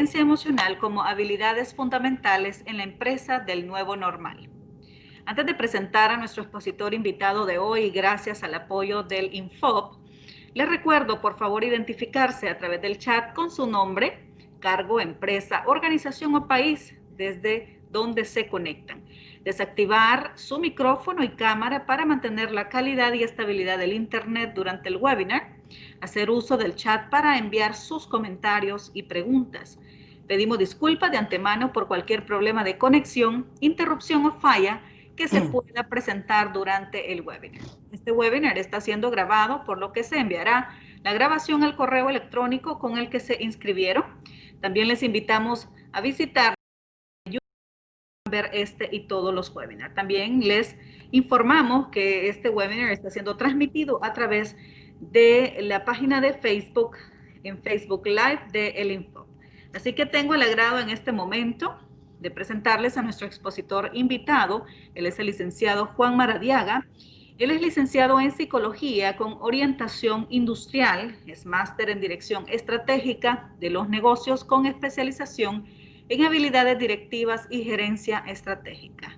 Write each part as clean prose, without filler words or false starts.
inteligencia emocional como habilidades fundamentales en la empresa del nuevo normal. Antes de presentar a nuestro expositor invitado de hoy, gracias al apoyo del Infop, les recuerdo por favor identificarse a través del chat con su nombre, cargo, empresa, organización o país desde donde se conectan. Desactivar su micrófono y cámara para mantener la calidad y estabilidad del internet durante el webinar. Hacer uso del chat para enviar sus comentarios y preguntas. Pedimos disculpas de antemano por cualquier problema de conexión, interrupción o falla que se pueda presentar durante el webinar. Este webinar está siendo grabado, por lo que se enviará la grabación al correo electrónico con el que se inscribieron. También les invitamos a visitar ver este y todos los webinars. También les informamos que este webinar está siendo transmitido a través de la página de Facebook, en Facebook Live de El Info. Así que tengo el agrado en este momento de presentarles a nuestro expositor invitado. Él es el licenciado Juan Maradiaga. Él es licenciado en Psicología con orientación industrial, es máster en Dirección Estratégica de los Negocios con especialización en habilidades directivas y gerencia estratégica.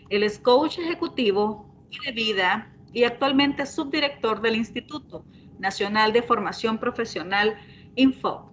Él es coach ejecutivo y de vida y actualmente subdirector del Instituto Nacional de Formación Profesional Infop.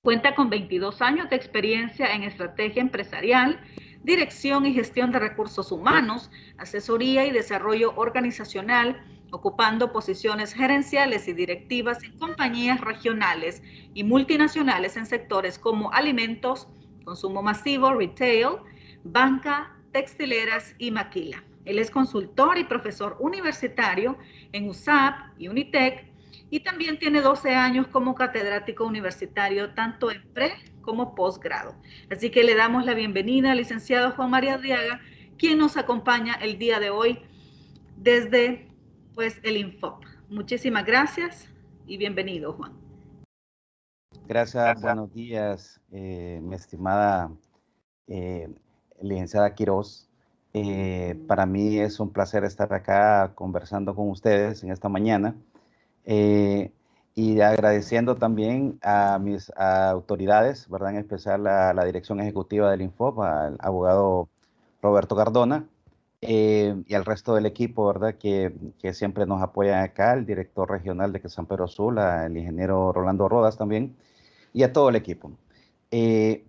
Cuenta con 22 años de experiencia en estrategia empresarial, dirección y gestión de recursos humanos, asesoría y desarrollo organizacional, ocupando posiciones gerenciales y directivas en compañías regionales y multinacionales en sectores como alimentos, consumo masivo, retail, banca, textileras y maquila. Él es consultor y profesor universitario en USAP y UNITEC, y también tiene 12 años como catedrático universitario, tanto en pre como posgrado. Así que le damos la bienvenida al licenciado Juan Maradiaga, quien nos acompaña el día de hoy desde el Infop. Muchísimas gracias y bienvenido, Juan. Gracias, buenos días, mi estimada licenciada Quiroz. Para mí es un placer estar acá conversando con ustedes en esta mañana. Y agradeciendo también a mis autoridades, ¿verdad? En especial a la dirección ejecutiva del Infop, al abogado Roberto Cardona, y al resto del equipo, ¿verdad? Que siempre nos apoyan acá, el director regional de San Pedro Sula, el ingeniero Rolando Rodas también, y a todo el equipo.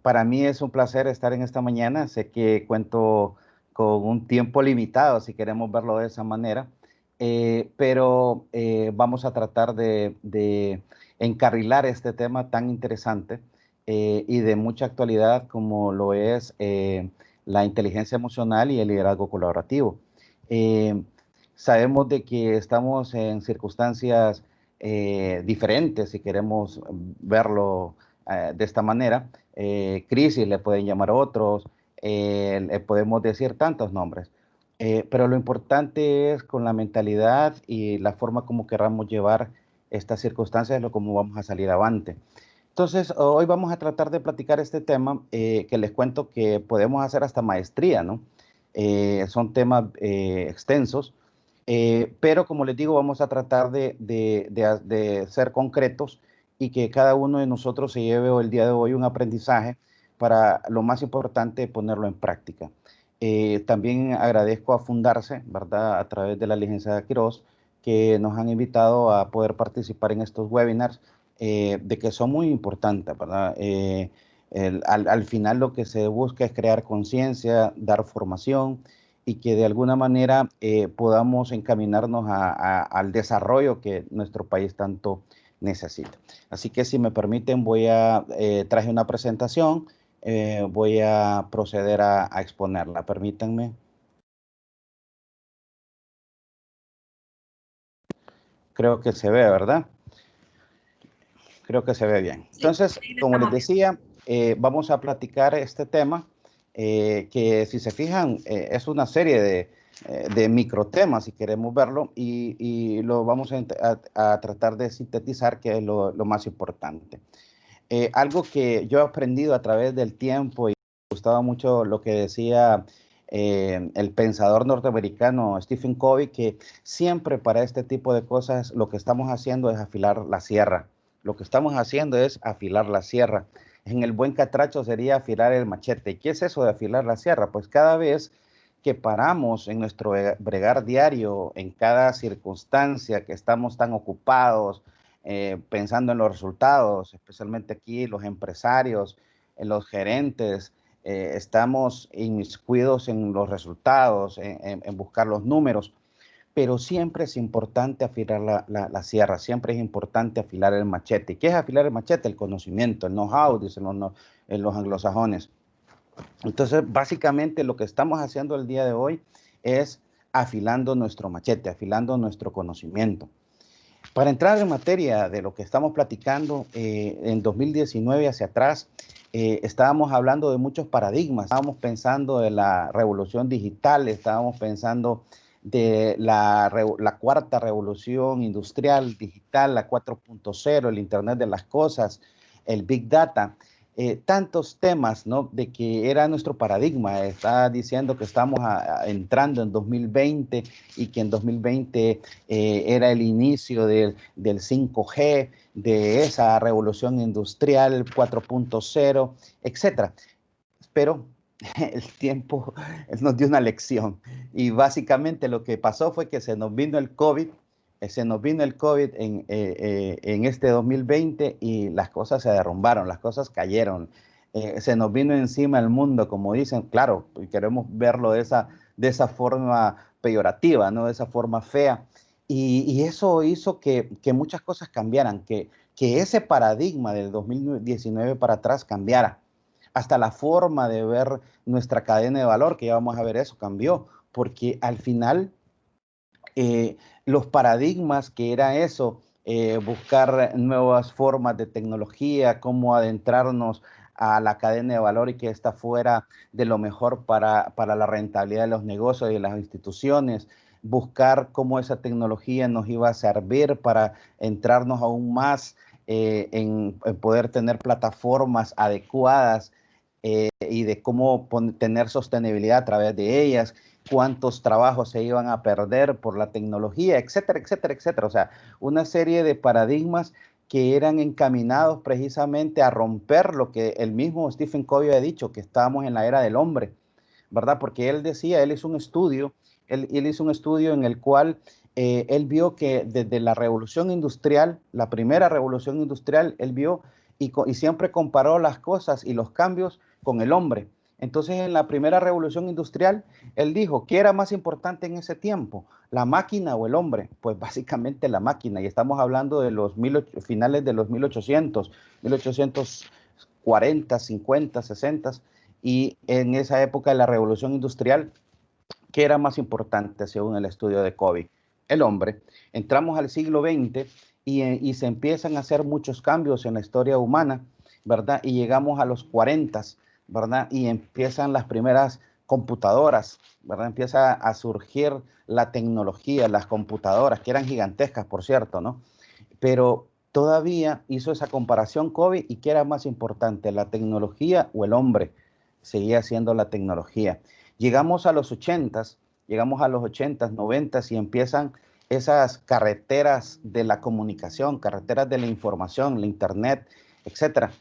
Para mí es un placer estar en esta mañana. Sé que cuento con un tiempo limitado, si queremos verlo de esa manera. Pero vamos a tratar de encarrilar este tema tan interesante y de mucha actualidad como lo es la inteligencia emocional y el liderazgo colaborativo. Sabemos de que estamos en circunstancias diferentes, si queremos verlo de esta manera. Crisis le pueden llamar otros, le podemos decir tantos nombres. Pero lo importante es con la mentalidad y la forma como queramos llevar estas circunstancias, es lo como vamos a salir avante. Entonces, hoy vamos a tratar de platicar este tema que les cuento que podemos hacer hasta maestría, ¿no? Son temas extensos, pero como les digo, vamos a tratar de ser concretos y que cada uno de nosotros se lleve el día de hoy un aprendizaje para lo más importante, ponerlo en práctica. También agradezco a Fundarse, ¿verdad? A través de la licenciada Quiroz, que nos han invitado a poder participar en estos webinars, de que son muy importantes, ¿verdad? Al final lo que se busca es crear conciencia, dar formación y que de alguna manera podamos encaminarnos al desarrollo que nuestro país tanto necesita. Así que si me permiten, traje una presentación. Voy a proceder a exponerla, permítanme. Creo que se ve, ¿verdad? Creo que se ve bien. Entonces, como les decía, vamos a platicar este tema, que si se fijan, es una serie de microtemas, si queremos verlo, y lo vamos a tratar de sintetizar, que es lo más importante. Algo que yo he aprendido a través del tiempo y me gustaba mucho lo que decía el pensador norteamericano Stephen Covey, que siempre para este tipo de cosas lo que estamos haciendo es afilar la sierra. Lo que estamos haciendo es afilar la sierra. en el buen catracho sería afilar el machete. ¿Y qué es eso de afilar la sierra? Pues cada vez que paramos en nuestro bregar diario, en cada circunstancia que estamos tan ocupados, pensando en los resultados, especialmente aquí los empresarios, los gerentes, estamos inmiscuidos en los resultados, en buscar los números, pero siempre es importante afilar la sierra, siempre es importante afilar el machete. ¿Qué es afilar el machete? El conocimiento, el know-how, dicen en los anglosajones. Entonces, básicamente lo que estamos haciendo el día de hoy es afilando nuestro machete, afilando nuestro conocimiento. Para entrar en materia de lo que estamos platicando, en 2019 hacia atrás, estábamos hablando de muchos paradigmas. Estábamos pensando de la revolución digital, estábamos pensando de la cuarta revolución industrial digital, la 4.0, el Internet de las cosas, el Big Data. Tantos temas, ¿no? De que era nuestro paradigma. Está diciendo que estamos entrando en 2020 y que en 2020 era el inicio del 5G, de esa revolución industrial 4.0, etcétera. Pero el tiempo nos dio una lección y básicamente lo que pasó fue que se nos vino el COVID en este 2020 y las cosas se derrumbaron, las cosas cayeron, se nos vino encima el mundo, como dicen, claro, queremos verlo de esa forma peyorativa, ¿no? De esa forma fea. Y eso hizo que muchas cosas cambiaran, que ese paradigma del 2019 para atrás cambiara. Hasta la forma de ver nuestra cadena de valor, que ya vamos a ver eso, cambió, porque al final los paradigmas que era eso, buscar nuevas formas de tecnología, cómo adentrarnos a la cadena de valor y que esta fuera de lo mejor para la rentabilidad de los negocios y de las instituciones, buscar cómo esa tecnología nos iba a servir para entrarnos aún más en poder tener plataformas adecuadas y de cómo tener sostenibilidad a través de ellas, cuántos trabajos se iban a perder por la tecnología, etcétera, etcétera, etcétera. O sea, una serie de paradigmas que eran encaminados precisamente a romper lo que el mismo Stephen Covey ha dicho, que estábamos en la era del hombre, ¿verdad? Porque él decía, él hizo un estudio en el cual él vio que desde la revolución industrial, la primera revolución industrial, él vio y siempre comparó las cosas y los cambios con el hombre. Entonces, en la primera revolución industrial, él dijo, ¿qué era más importante en ese tiempo? ¿La máquina o el hombre? Pues básicamente la máquina, y estamos hablando de los finales de los 1840, 50, 60, y en esa época de la revolución industrial, ¿qué era más importante según el estudio de Covey? El hombre. Entramos al siglo XX y se empiezan a hacer muchos cambios en la historia humana, ¿verdad? Y llegamos a los 40, ¿verdad? Y empiezan las primeras computadoras, ¿verdad? Empieza a surgir la tecnología, las computadoras, que eran gigantescas, por cierto, ¿no? Pero todavía hizo esa comparación Covey y ¿qué era más importante, la tecnología o el hombre? Seguía siendo la tecnología. Llegamos a los 80s, llegamos a los 80s, 90s y empiezan esas carreteras de la comunicación, carreteras de la información, la internet, etcétera.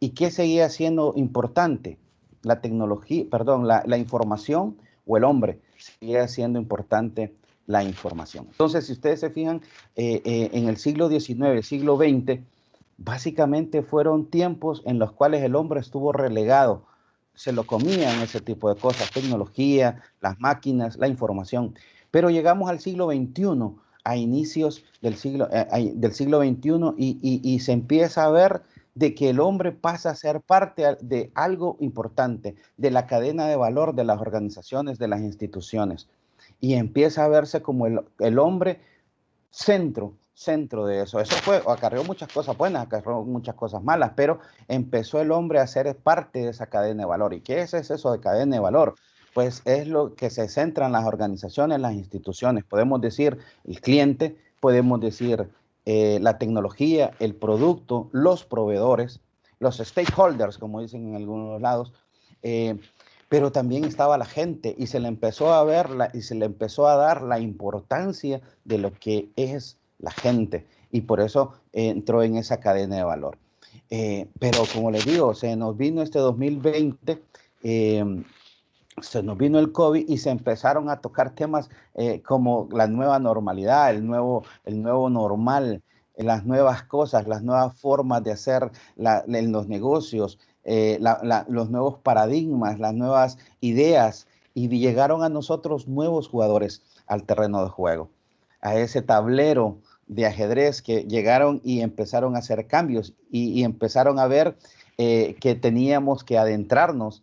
¿Y qué seguía siendo importante? La tecnología, perdón, la información o el hombre. Seguía siendo importante la información. Entonces, si ustedes se fijan, en el siglo XIX, siglo XX, básicamente fueron tiempos en los cuales el hombre estuvo relegado, se lo comían ese tipo de cosas, tecnología, las máquinas, la información. Pero llegamos al siglo XXI, a inicios del siglo XXI, y se empieza a ver de que el hombre pasa a ser parte de algo importante, de la cadena de valor de las organizaciones, de las instituciones. Y empieza a verse como el hombre centro de eso. Eso acarreó muchas cosas buenas, acarreó muchas cosas malas, pero empezó el hombre a ser parte de esa cadena de valor. ¿Y qué es eso de cadena de valor? Pues es lo que se centra en las organizaciones, las instituciones. Podemos decir el cliente, podemos decir la tecnología, el producto, los proveedores, los stakeholders, como dicen en algunos lados, pero también estaba la gente y se le empezó a ver y se le empezó a dar la importancia de lo que es la gente y por eso entró en esa cadena de valor. Pero como les digo, se nos vino este 2020, se nos vino el COVID y se empezaron a tocar temas como la nueva normalidad, el nuevo normal, las nuevas cosas, las nuevas formas de hacer en los negocios, los nuevos paradigmas, las nuevas ideas, y llegaron a nosotros nuevos jugadores al terreno de juego, a ese tablero de ajedrez que llegaron y empezaron a hacer cambios y empezaron a ver que teníamos que adentrarnos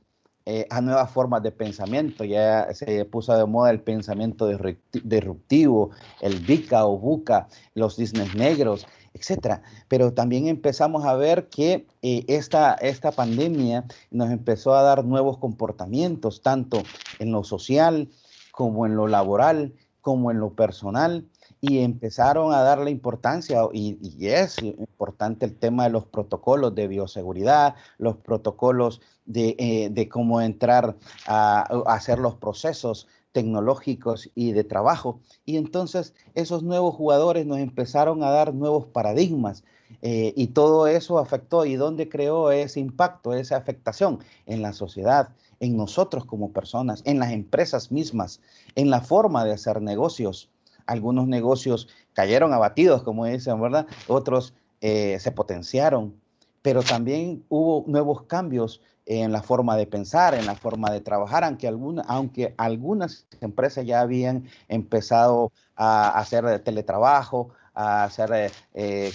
a nuevas formas de pensamiento. Ya se puso de moda el pensamiento disruptivo, el VICA o VUCA, los cisnes negros, etcétera. Pero también empezamos a ver que esta pandemia nos empezó a dar nuevos comportamientos, tanto en lo social como en lo laboral, como en lo personal, y empezaron a darle importancia, y es importante el tema de los protocolos de bioseguridad, los protocolos de cómo entrar a hacer los procesos tecnológicos y de trabajo. Y entonces esos nuevos jugadores nos empezaron a dar nuevos paradigmas, y todo eso afectó. ¿Y dónde creó ese impacto, esa afectación? En la sociedad, en nosotros como personas, en las empresas mismas, en la forma de hacer negocios. Algunos negocios cayeron abatidos, como dicen, ¿verdad? Otros se potenciaron, pero también hubo nuevos cambios en la forma de pensar, en la forma de trabajar, aunque algunas empresas ya habían empezado a hacer teletrabajo, a hacer,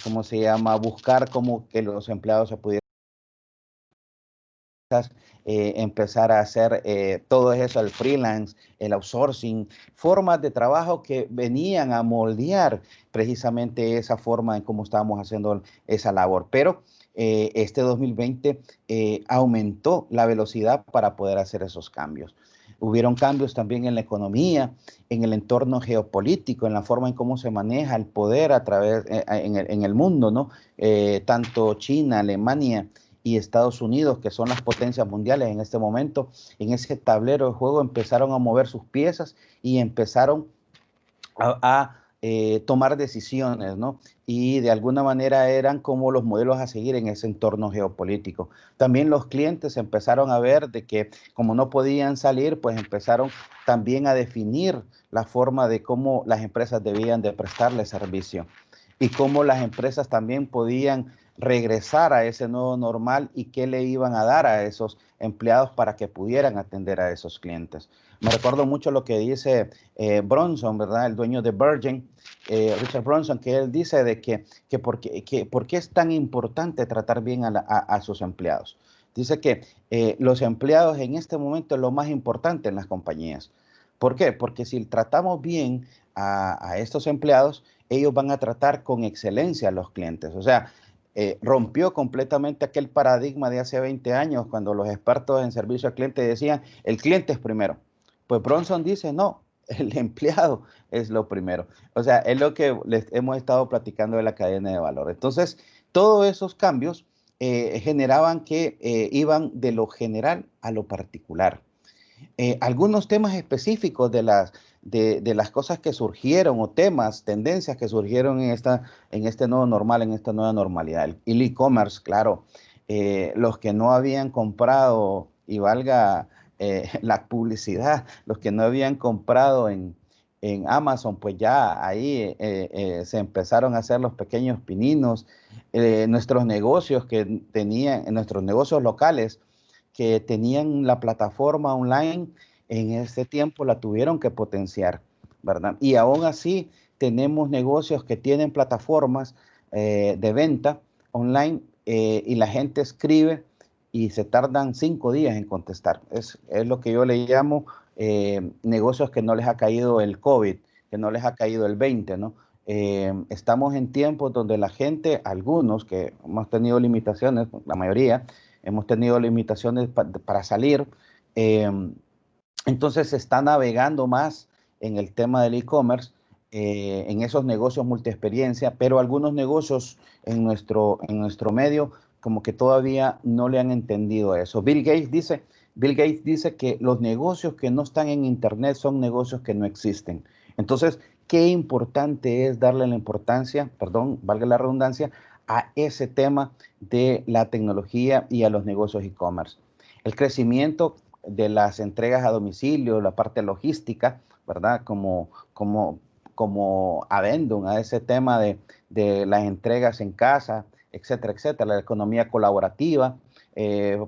¿cómo se llama?, buscar cómo que los empleados se pudieran empezar a hacer todo eso, el freelance, el outsourcing, formas de trabajo que venían a moldear precisamente esa forma en cómo estábamos haciendo esa labor. Pero este 2020 aumentó la velocidad para poder hacer esos cambios. Hubieron cambios también en la economía, en el entorno geopolítico, en la forma en cómo se maneja el poder a través en el mundo, ¿no? Tanto China, Alemania y Estados Unidos, que son las potencias mundiales en este momento, en ese tablero de juego empezaron a mover sus piezas y empezaron a tomar decisiones, ¿no? Y de alguna manera eran como los modelos a seguir en ese entorno geopolítico. También los clientes empezaron a ver de que como no podían salir, pues empezaron también a definir la forma de cómo las empresas debían de prestarle servicio y cómo las empresas también podían regresar a ese nuevo normal y qué le iban a dar a esos empleados para que pudieran atender a esos clientes. Me recuerdo mucho lo que dice Bronson, ¿verdad? El dueño de Virgin, Richard Bronson, que él dice de que por qué es tan importante tratar bien a sus empleados. Dice que los empleados en este momento es lo más importante en las compañías. ¿Por qué? Porque si tratamos bien a estos empleados, ellos van a tratar con excelencia a los clientes. O sea, rompió completamente aquel paradigma de hace 20 años cuando los expertos en servicio al cliente decían, el cliente es primero. Pues Bronson dice, no, el empleado es lo primero. O sea, es lo que les hemos estado platicando de la cadena de valor. Entonces, todos esos cambios generaban que iban de lo general a lo particular. Algunos temas específicos de las cosas que surgieron o temas, tendencias que surgieron en este nuevo normal, en esta nueva normalidad. El e-commerce, claro, los que no habían comprado, y valga la publicidad, los que no habían comprado en Amazon, pues ya ahí se empezaron a hacer los pequeños pininos. Nuestros negocios que tenían, nuestros negocios locales, que tenían la plataforma online, en ese tiempo la tuvieron que potenciar, ¿verdad? Y aún así tenemos negocios que tienen plataformas de venta online, y la gente escribe y se tardan 5 días en contestar. Es lo que yo le llamo negocios que no les ha caído el COVID, que no les ha caído el 20, ¿no? Estamos en tiempos donde la gente, algunos que hemos tenido limitaciones, la mayoría, hemos tenido limitaciones para salir, eh, entonces se está navegando más en el tema del e-commerce, en esos negocios multiexperiencia, pero algunos negocios en nuestro medio como que todavía no le han entendido eso. Bill Gates dice que los negocios que no están en Internet son negocios que no existen. Entonces, qué importante es darle la importancia, perdón, valga la redundancia, a ese tema de la tecnología y a los negocios e-commerce. El crecimiento de las entregas a domicilio, la parte logística, ¿verdad? Como adendum a ese tema de las entregas en casa, etcétera, etcétera, la economía colaborativa.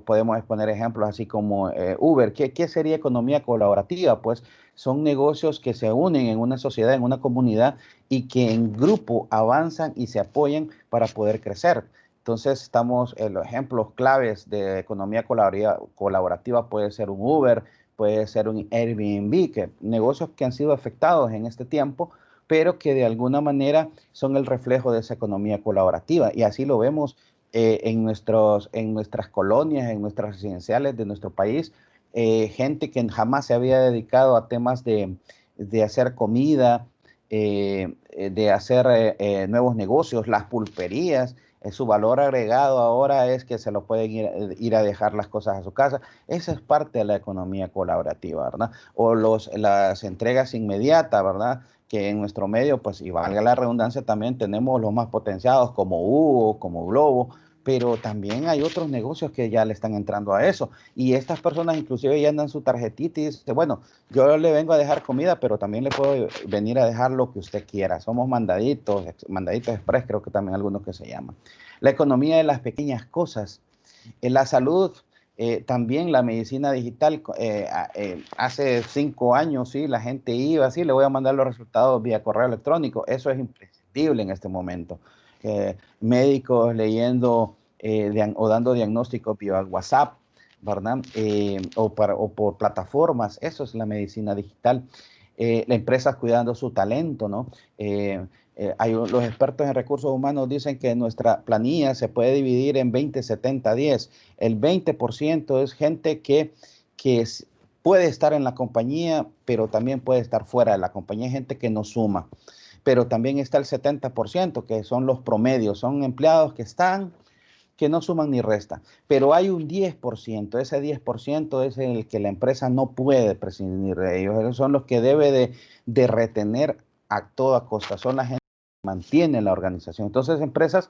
Podemos exponer ejemplos así como Uber. ¿Qué sería economía colaborativa? Pues son negocios que se unen en una sociedad, en una comunidad y que en grupo avanzan y se apoyan para poder crecer. Entonces, estamos en los ejemplos claves de economía colaborativa, puede ser un Uber, puede ser un Airbnb, que negocios que han sido afectados en este tiempo, pero que de alguna manera son el reflejo de esa economía colaborativa. Y así lo vemos en nuestras colonias, en nuestras residenciales de nuestro país, gente que jamás se había dedicado a temas de hacer comida, de hacer nuevos negocios, las pulperías. Su valor agregado ahora es que se lo pueden ir a dejar las cosas a su casa. Esa es parte de la economía colaborativa, ¿verdad? O las entregas inmediatas, ¿verdad? Que en nuestro medio, pues, y valga la redundancia, también tenemos los más potenciados como Hugo, como Globo, pero también hay otros negocios que ya le están entrando a eso. Y estas personas inclusive ya andan su tarjetita y dicen, bueno, yo le vengo a dejar comida, pero también le puedo venir a dejar lo que usted quiera. Somos mandaditos express, creo que también algunos que se llaman. La economía de las pequeñas cosas. En la salud, también la medicina digital. Hace 5 años, sí, la gente iba, sí, le voy a mandar los resultados vía correo electrónico. Eso es imprescindible en este momento. Médicos leyendo o dando diagnósticos vía WhatsApp, ¿verdad? O por plataformas, eso es la medicina digital. Las empresas cuidando su talento, ¿no? Los expertos en recursos humanos dicen que nuestra planilla se puede dividir en 20-70-10. El 20% es gente que puede estar en la compañía, pero también puede estar fuera de la compañía, gente que no suma. Pero también está el 70%, que son los promedios, son empleados que no suman ni restan. Pero hay un 10%, ese 10% es el que la empresa no puede prescindir de ellos. Esos son los que debe de retener a toda costa, son la gente que mantiene la organización. Entonces, empresas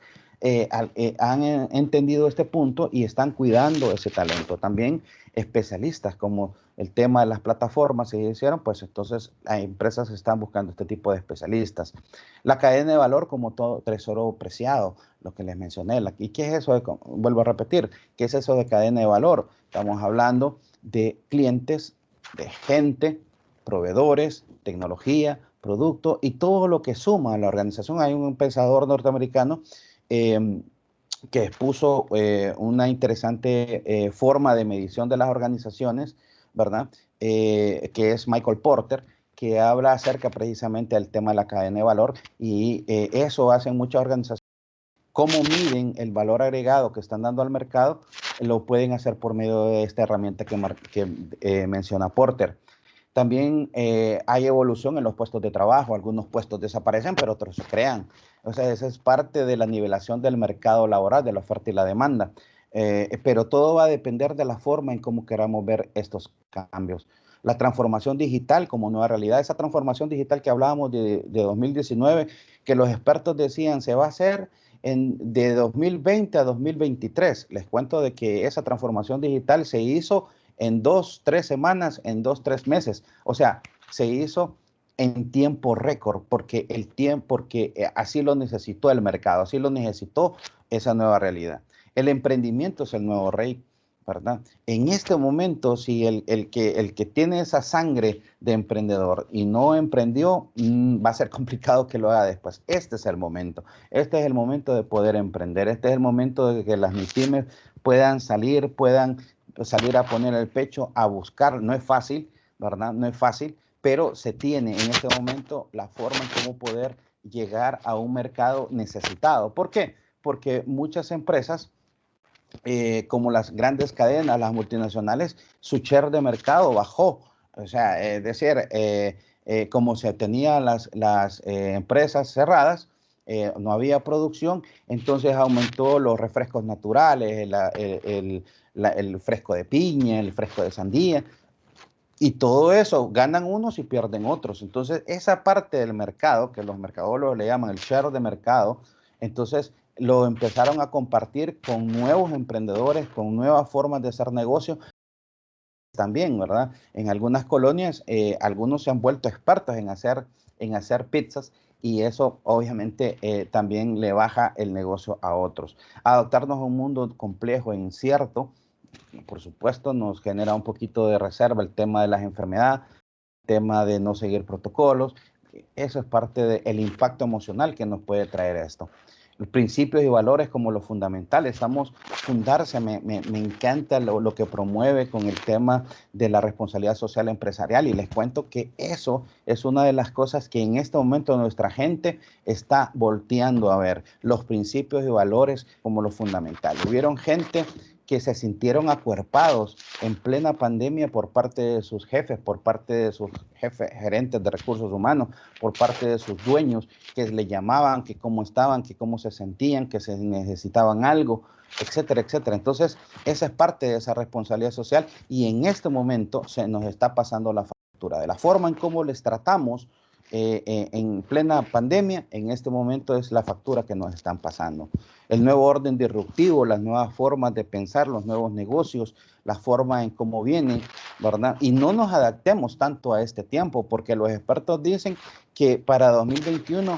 han entendido este punto y están cuidando ese talento. También especialistas, como el tema de las plataformas se hicieron, pues entonces las empresas están buscando este tipo de especialistas. La cadena de valor como todo tesoro preciado, lo que les mencioné. ¿Y qué es eso? Vuelvo a repetir, ¿qué es eso de cadena de valor? Estamos hablando de clientes, de gente, proveedores, tecnología, producto y todo lo que suma a la organización. Hay un pensador norteamericano que expuso una interesante forma de medición de las organizaciones, ¿verdad? Que es Michael Porter, que habla acerca precisamente del tema de la cadena de valor y eso hacen muchas organizaciones. Cómo miden el valor agregado que están dando al mercado, lo pueden hacer por medio de esta herramienta que menciona Porter. También hay evolución en los puestos de trabajo. Algunos puestos desaparecen, pero otros se crean. O sea, esa es parte de la nivelación del mercado laboral, de la oferta y la demanda. Pero todo va a depender de la forma en cómo queramos ver estos cambios. La transformación digital como nueva realidad, esa transformación digital que hablábamos de 2019, que los expertos decían se va a hacer de 2020 a 2023. Les cuento de que esa transformación digital se hizo en 2-3 semanas, en 2-3 meses. O sea, se hizo en tiempo récord, porque así lo necesitó el mercado, así lo necesitó esa nueva realidad. El emprendimiento es el nuevo rey, ¿verdad? En este momento, si el que tiene esa sangre de emprendedor y no emprendió, va a ser complicado que lo haga después. Este es el momento. Este es el momento de poder emprender. Este es el momento de que las MIPYMES puedan salir a poner el pecho, a buscar. No es fácil, ¿verdad? No es fácil, pero se tiene en este momento la forma en cómo poder llegar a un mercado necesitado. ¿Por qué? Porque muchas empresas, como las grandes cadenas, las multinacionales, su share de mercado bajó. O sea, es decir, como se tenían las empresas cerradas, no había producción, entonces aumentó los refrescos naturales, el fresco de piña, el fresco de sandía, y todo eso, ganan unos y pierden otros. Entonces, esa parte del mercado, que los mercadólogos le llaman el share de mercado, entonces lo empezaron a compartir con nuevos emprendedores, con nuevas formas de hacer negocio también, ¿verdad? En algunas colonias, algunos se han vuelto expertos en hacer pizzas y eso obviamente también le baja el negocio a otros. Adaptarnos a un mundo complejo e incierto, por supuesto, nos genera un poquito de reserva el tema de las enfermedades, el tema de no seguir protocolos. Eso es parte del impacto emocional que nos puede traer esto. Los principios y valores como los fundamentales. Fundarse, me encanta lo que promueve con el tema de la responsabilidad social empresarial y les cuento que eso es una de las cosas que en este momento nuestra gente está volteando a ver, los principios y valores como los fundamentales. Hubieron gente que se sintieron acuerpados en plena pandemia por parte de sus jefes, por parte de sus jefes, gerentes de recursos humanos, por parte de sus dueños, que le llamaban, que cómo estaban, que cómo se sentían, que se necesitaban algo, etcétera, etcétera. Entonces, esa es parte de esa responsabilidad social y en este momento se nos está pasando la factura. De la forma en cómo les tratamos en plena pandemia, en este momento es la factura que nos están pasando. El nuevo orden disruptivo, las nuevas formas de pensar, los nuevos negocios, la forma en cómo vienen, ¿verdad? Y no nos adaptemos tanto a este tiempo, porque los expertos dicen que para 2021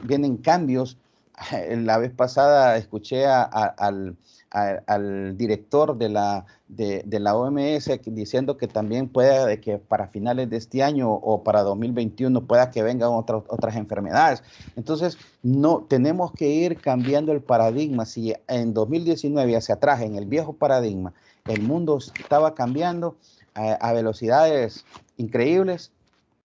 vienen cambios. La vez pasada escuché al director de la OMS diciendo que también puede que para finales de este año o para 2021 pueda que vengan otras enfermedades. Entonces, no tenemos que ir cambiando el paradigma. Si en 2019 hacia atrás, en el viejo paradigma, el mundo estaba cambiando a velocidades increíbles,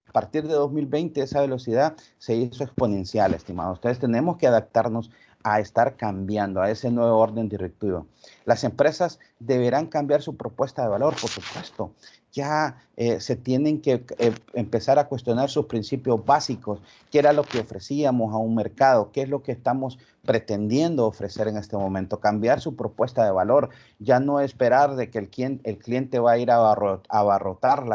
a partir de 2020 esa velocidad se hizo exponencial, estimados. Entonces tenemos que adaptarnos a estar cambiando a ese nuevo orden directivo. Las empresas deberán cambiar su propuesta de valor, por supuesto. Ya se tienen que empezar a cuestionar sus principios básicos. ¿Qué era lo que ofrecíamos a un mercado? ¿Qué es lo que estamos pretendiendo ofrecer en este momento? Cambiar su propuesta de valor. Ya no esperar de que el cliente va a ir a abarrotar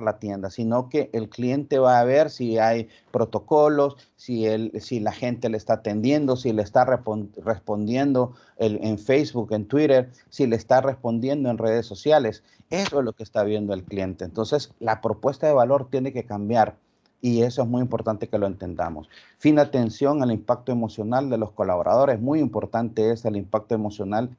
la tienda, sino que el cliente va a ver si hay protocolos, si la gente le está atendiendo, si le está respondiendo en Facebook, en Twitter, si le está respondiendo en redes sociales. Eso es lo que está viendo el cliente. Entonces, la propuesta de valor tiene que cambiar y eso es muy importante que lo entendamos. Fina atención al impacto emocional de los colaboradores. Muy importante es el impacto emocional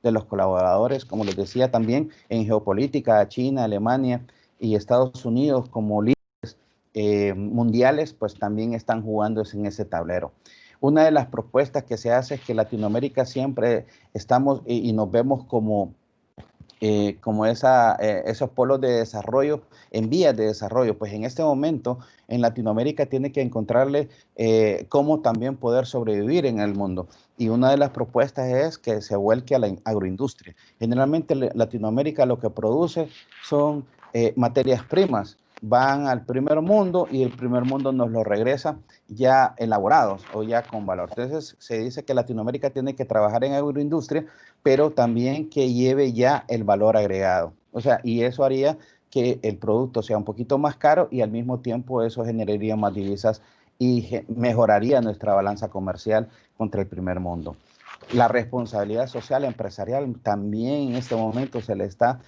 de los colaboradores, como les decía también en geopolítica, China, Alemania y Estados Unidos como líderes mundiales, pues también están jugando en ese tablero. Una de las propuestas que se hace es que Latinoamérica siempre estamos y nos vemos como esos polos de desarrollo en vías de desarrollo. Pues en este momento en Latinoamérica tiene que encontrarle cómo también poder sobrevivir en el mundo. Y una de las propuestas es que se vuelque a la agroindustria. Generalmente Latinoamérica lo que produce son materias primas, van al primer mundo y el primer mundo nos lo regresa ya elaborados o ya con valor. Entonces se dice que Latinoamérica tiene que trabajar en agroindustria, pero también que lleve ya el valor agregado. O sea, y eso haría que el producto sea un poquito más caro y al mismo tiempo eso generaría más divisas y mejoraría nuestra balanza comercial contra el primer mundo. La responsabilidad social empresarial también en este momento se le está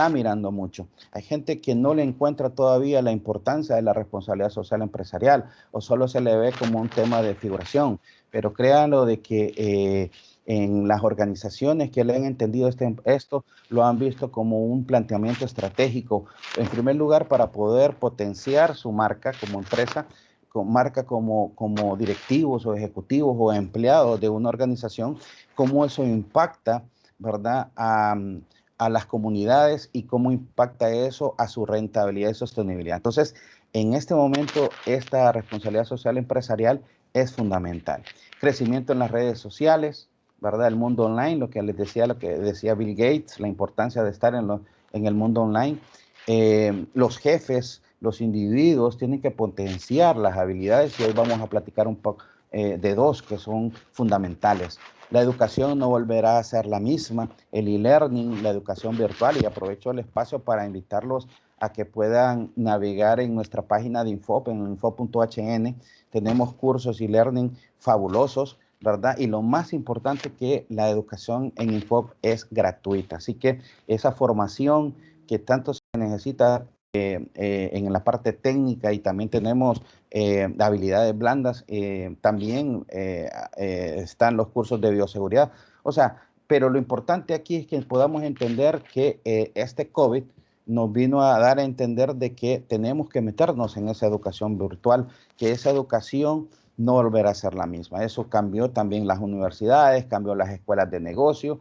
mirando mucho. Hay gente que no le encuentra todavía la importancia de la responsabilidad social empresarial o solo se le ve como un tema de figuración, pero créanlo de que en las organizaciones que le han entendido esto, lo han visto como un planteamiento estratégico, en primer lugar para poder potenciar su marca como empresa, marca como directivos o ejecutivos o empleados de una organización, cómo eso impacta, ¿verdad?, a las comunidades y cómo impacta eso a su rentabilidad y sostenibilidad. Entonces, en este momento, esta responsabilidad social empresarial es fundamental. Crecimiento en las redes sociales, ¿verdad? El mundo online, lo que decía Bill Gates, la importancia de estar en el mundo online. Los jefes, los individuos tienen que potenciar las habilidades y hoy vamos a platicar un poco de dos que son fundamentales. La educación no volverá a ser la misma, el e-learning, la educación virtual, y aprovecho el espacio para invitarlos a que puedan navegar en nuestra página de Infop, en infop.hn. Tenemos cursos y learning fabulosos, ¿verdad? Y lo más importante, que la educación en Infop es gratuita. Así que esa formación que tanto se necesita en la parte técnica, y también tenemos habilidades blandas, también están los cursos de bioseguridad. O sea, pero lo importante aquí es que podamos entender que este COVID nos vino a dar a entender de que tenemos que meternos en esa educación virtual, que esa educación no volverá a ser la misma. Eso cambió también las universidades, cambió las escuelas de negocio,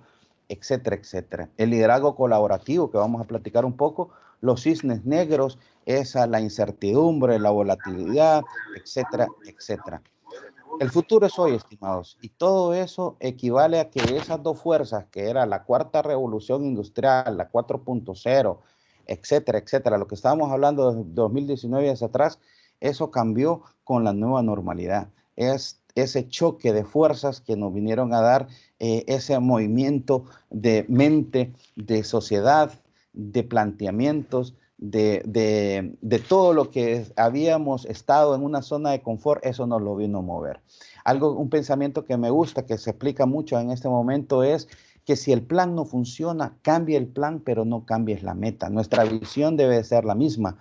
etcétera, etcétera. El liderazgo colaborativo, que vamos a platicar un poco, los cisnes negros, esa, la incertidumbre, la volatilidad, etcétera, etcétera. El futuro es hoy, estimados, y todo eso equivale a que esas dos fuerzas, que era la cuarta revolución industrial, la 4.0, etcétera, etcétera, lo que estábamos hablando de 2019 hacia atrás, eso cambió con la nueva normalidad. Es ese choque de fuerzas que nos vinieron a dar ese movimiento de mente, de sociedad, de planteamientos, de todo lo que habíamos estado en una zona de confort, eso nos lo vino a mover. Un pensamiento que me gusta, que se explica mucho en este momento, es que si el plan no funciona, cambie el plan, pero no cambies la meta. Nuestra visión debe ser la misma.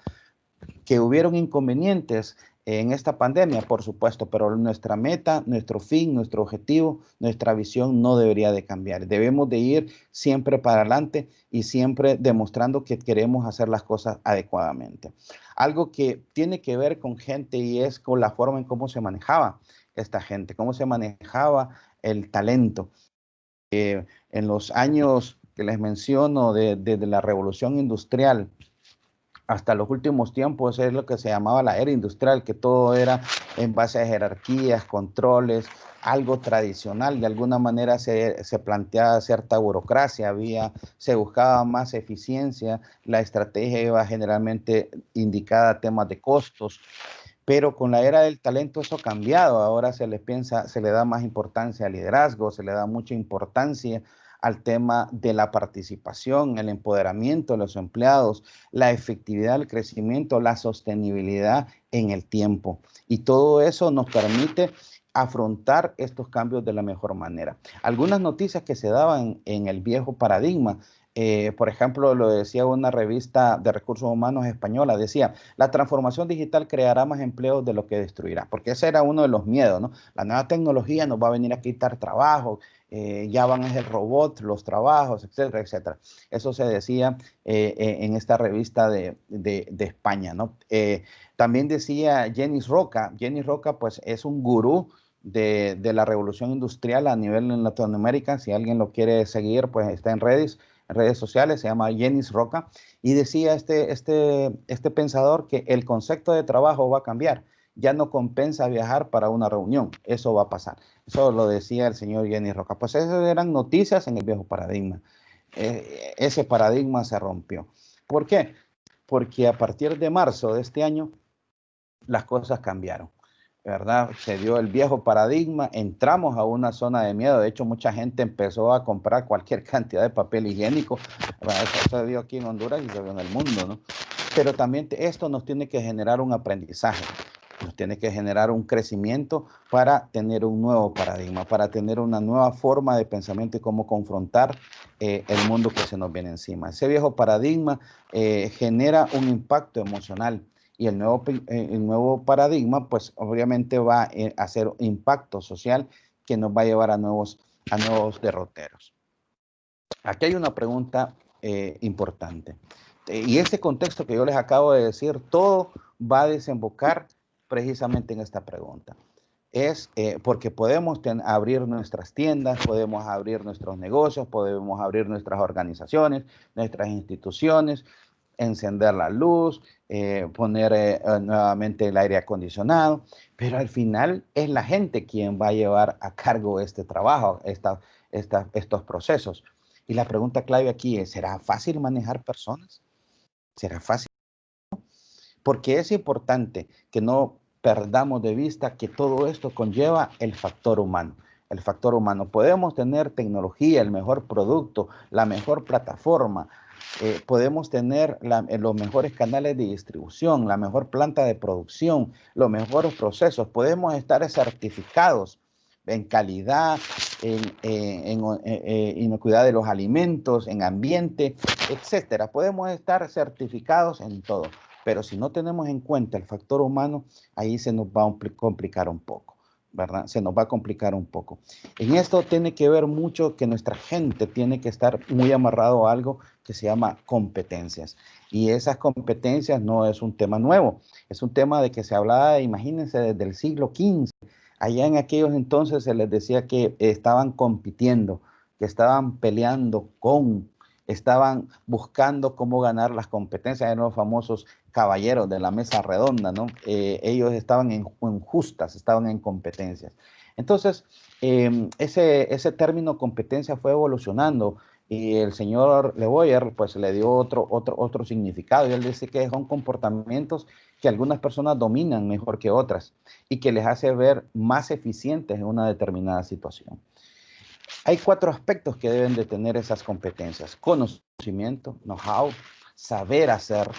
Que hubieron inconvenientes en esta pandemia, por supuesto, pero nuestra meta, nuestro fin, nuestro objetivo, nuestra visión no debería de cambiar. Debemos de ir siempre para adelante y siempre demostrando que queremos hacer las cosas adecuadamente. Algo que tiene que ver con gente, y es con la forma en cómo se manejaba esta gente, cómo se manejaba el talento. En los años que les menciono, desde la revolución industrial hasta los últimos tiempos, es lo que se llamaba la era industrial, que todo era en base a jerarquías, controles, algo tradicional. De alguna manera se planteaba cierta burocracia, se buscaba más eficiencia, la estrategia iba generalmente indicada a temas de costos. Pero con la era del talento eso ha cambiado. Ahora se le da más importancia al liderazgo, se le da mucha importancia al tema de la participación, el empoderamiento de los empleados, la efectividad, el crecimiento, la sostenibilidad en el tiempo. Y todo eso nos permite afrontar estos cambios de la mejor manera. Algunas noticias que se daban en el viejo paradigma, por ejemplo, lo decía una revista de recursos humanos española, decía: la transformación digital creará más empleos de lo que destruirá, porque ese era uno de los miedos, ¿no? La nueva tecnología nos va a venir a quitar trabajo, ya van a ser robots los trabajos, etcétera, etcétera. Eso se decía en esta revista de España, ¿no? También decía Jenny Roca. Jenny Roca, pues, es un gurú de la revolución industrial a nivel en Latinoamérica. Si alguien lo quiere seguir, pues está en redes sociales, se llama Jenny Roca, y decía este pensador que el concepto de trabajo va a cambiar. Ya no compensa viajar para una reunión, eso va a pasar. Eso lo decía el señor Jenny Roca. Pues esas eran noticias en el viejo paradigma. Ese paradigma se rompió. ¿Por qué? Porque a partir de marzo de este año, las cosas cambiaron, ¿verdad? Se dio el viejo paradigma, entramos a una zona de miedo. De hecho, mucha gente empezó a comprar cualquier cantidad de papel higiénico. Bueno, eso se dio aquí en Honduras y se dio en el mundo, ¿no? Pero también esto nos tiene que generar un aprendizaje, nos tiene que generar un crecimiento para tener un nuevo paradigma, para tener una nueva forma de pensamiento y cómo confrontar el mundo que se nos viene encima. Ese viejo paradigma genera un impacto emocional, y el nuevo paradigma, pues obviamente va a hacer impacto social que nos va a llevar a nuevos derroteros. Aquí hay una pregunta importante. Y este contexto que yo les acabo de decir, todo va a desembocar precisamente en esta pregunta. Es porque podemos abrir nuestras tiendas, podemos abrir nuestros negocios, podemos abrir nuestras organizaciones, nuestras instituciones, encender la luz, poner nuevamente el aire acondicionado, pero al final es la gente quien va a llevar a cargo este trabajo, estos procesos. Y la pregunta clave aquí es: ¿será fácil manejar personas? ¿Será fácil? Porque es importante que no perdamos de vista que todo esto conlleva el factor humano. El factor humano. Podemos tener tecnología, el mejor producto, la mejor plataforma, podemos tener los mejores canales de distribución, la mejor planta de producción, los mejores procesos, podemos estar certificados en calidad, en inocuidad de los alimentos, en ambiente, etcétera. Podemos estar certificados en todo, pero si no tenemos en cuenta el factor humano, ahí se nos va a complicar un poco, ¿verdad? Se nos va a complicar un poco. En esto tiene que ver mucho que nuestra gente tiene que estar muy amarrado a algo que se llama competencias. Y esas competencias no es un tema nuevo, es un tema de que se hablaba, imagínense, desde el siglo XV. Allá en aquellos entonces se les decía que estaban compitiendo, que estaban peleando estaban buscando cómo ganar las competencias, eran los famosos caballeros de la mesa redonda, ¿no? Ellos estaban en justas, estaban en competencias. Entonces, ese término competencia fue evolucionando y el señor Le Boyer pues le dio otro significado y él dice que son comportamientos que algunas personas dominan mejor que otras y que les hace ver más eficientes en una determinada situación. Hay 4 aspectos que deben de tener esas competencias: conocimiento, know-how, saber hacer,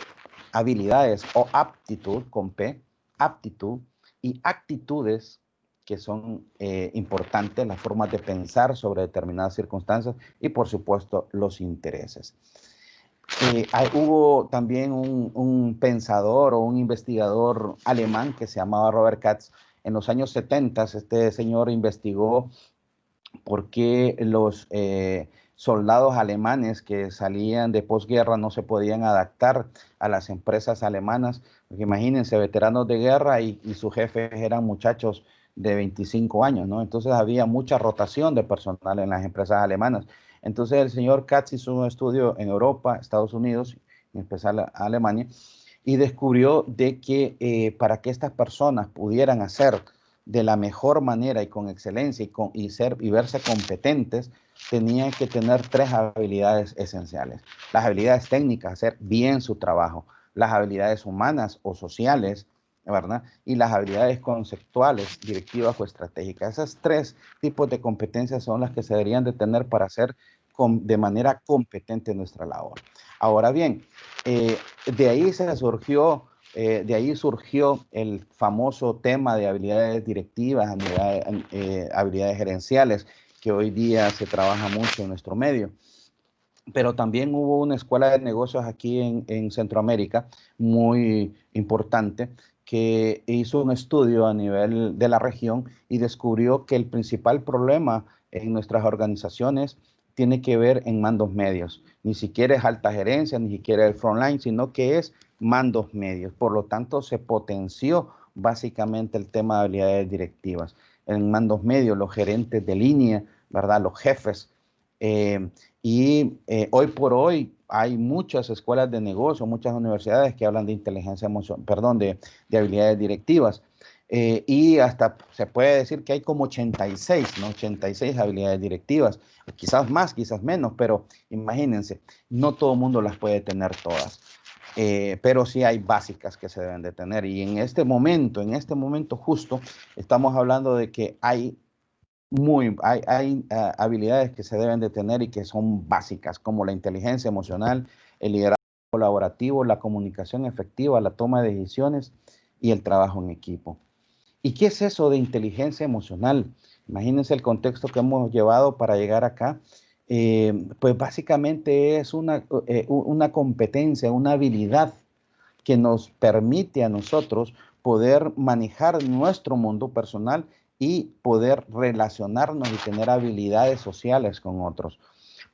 habilidades o aptitud con P, aptitud, y actitudes, que son importantes, las formas de pensar sobre determinadas circunstancias y por supuesto los intereses. Hubo también un pensador o un investigador alemán que se llamaba Robert Katz. En los años 70 este señor investigó por qué los soldados alemanes que salían de posguerra no se podían adaptar a las empresas alemanas. Porque imagínense, veteranos de guerra y sus jefes eran muchachos de 25 años, ¿no? Entonces había mucha rotación de personal en las empresas alemanas. Entonces el señor Katz hizo un estudio en Europa, Estados Unidos, en especial Alemania, y descubrió de que para que estas personas pudieran hacer de la mejor manera y con excelencia y verse competentes, tenían que tener 3 habilidades esenciales. Las habilidades técnicas, hacer bien su trabajo, las habilidades humanas o sociales, ¿verdad? Y las habilidades conceptuales, directivas o estratégicas. Esas 3 tipos de competencias son las que se deberían de tener para hacer de manera competente nuestra labor. Ahora bien, de ahí surgió el famoso tema de habilidades directivas, habilidades gerenciales, que hoy día se trabaja mucho en nuestro medio. Pero también hubo una escuela de negocios aquí en Centroamérica muy importante que hizo un estudio a nivel de la región y descubrió que el principal problema en nuestras organizaciones tiene que ver en mandos medios. Ni siquiera es alta gerencia, ni siquiera el frontline, sino que es mandos medios. Por lo tanto, se potenció básicamente el tema de habilidades directivas. En mandos medios, los gerentes de línea, ¿verdad? Los jefes. Hoy por hoy hay muchas escuelas de negocio, muchas universidades que hablan de inteligencia emocional, perdón, de habilidades directivas. Y hasta se puede decir que hay como 86, ¿no? 86 habilidades directivas, quizás más, quizás menos, pero imagínense, no todo el mundo las puede tener todas. Pero sí hay básicas que se deben de tener. Y en este momento justo, estamos hablando de que hay habilidades que se deben de tener y que son básicas, como la inteligencia emocional, el liderazgo colaborativo, la comunicación efectiva, la toma de decisiones y el trabajo en equipo. ¿Y qué es eso de inteligencia emocional? Imagínense el contexto que hemos llevado para llegar acá. Pues básicamente es una competencia, una habilidad que nos permite a nosotros poder manejar nuestro mundo personal y poder relacionarnos y tener habilidades sociales con otros.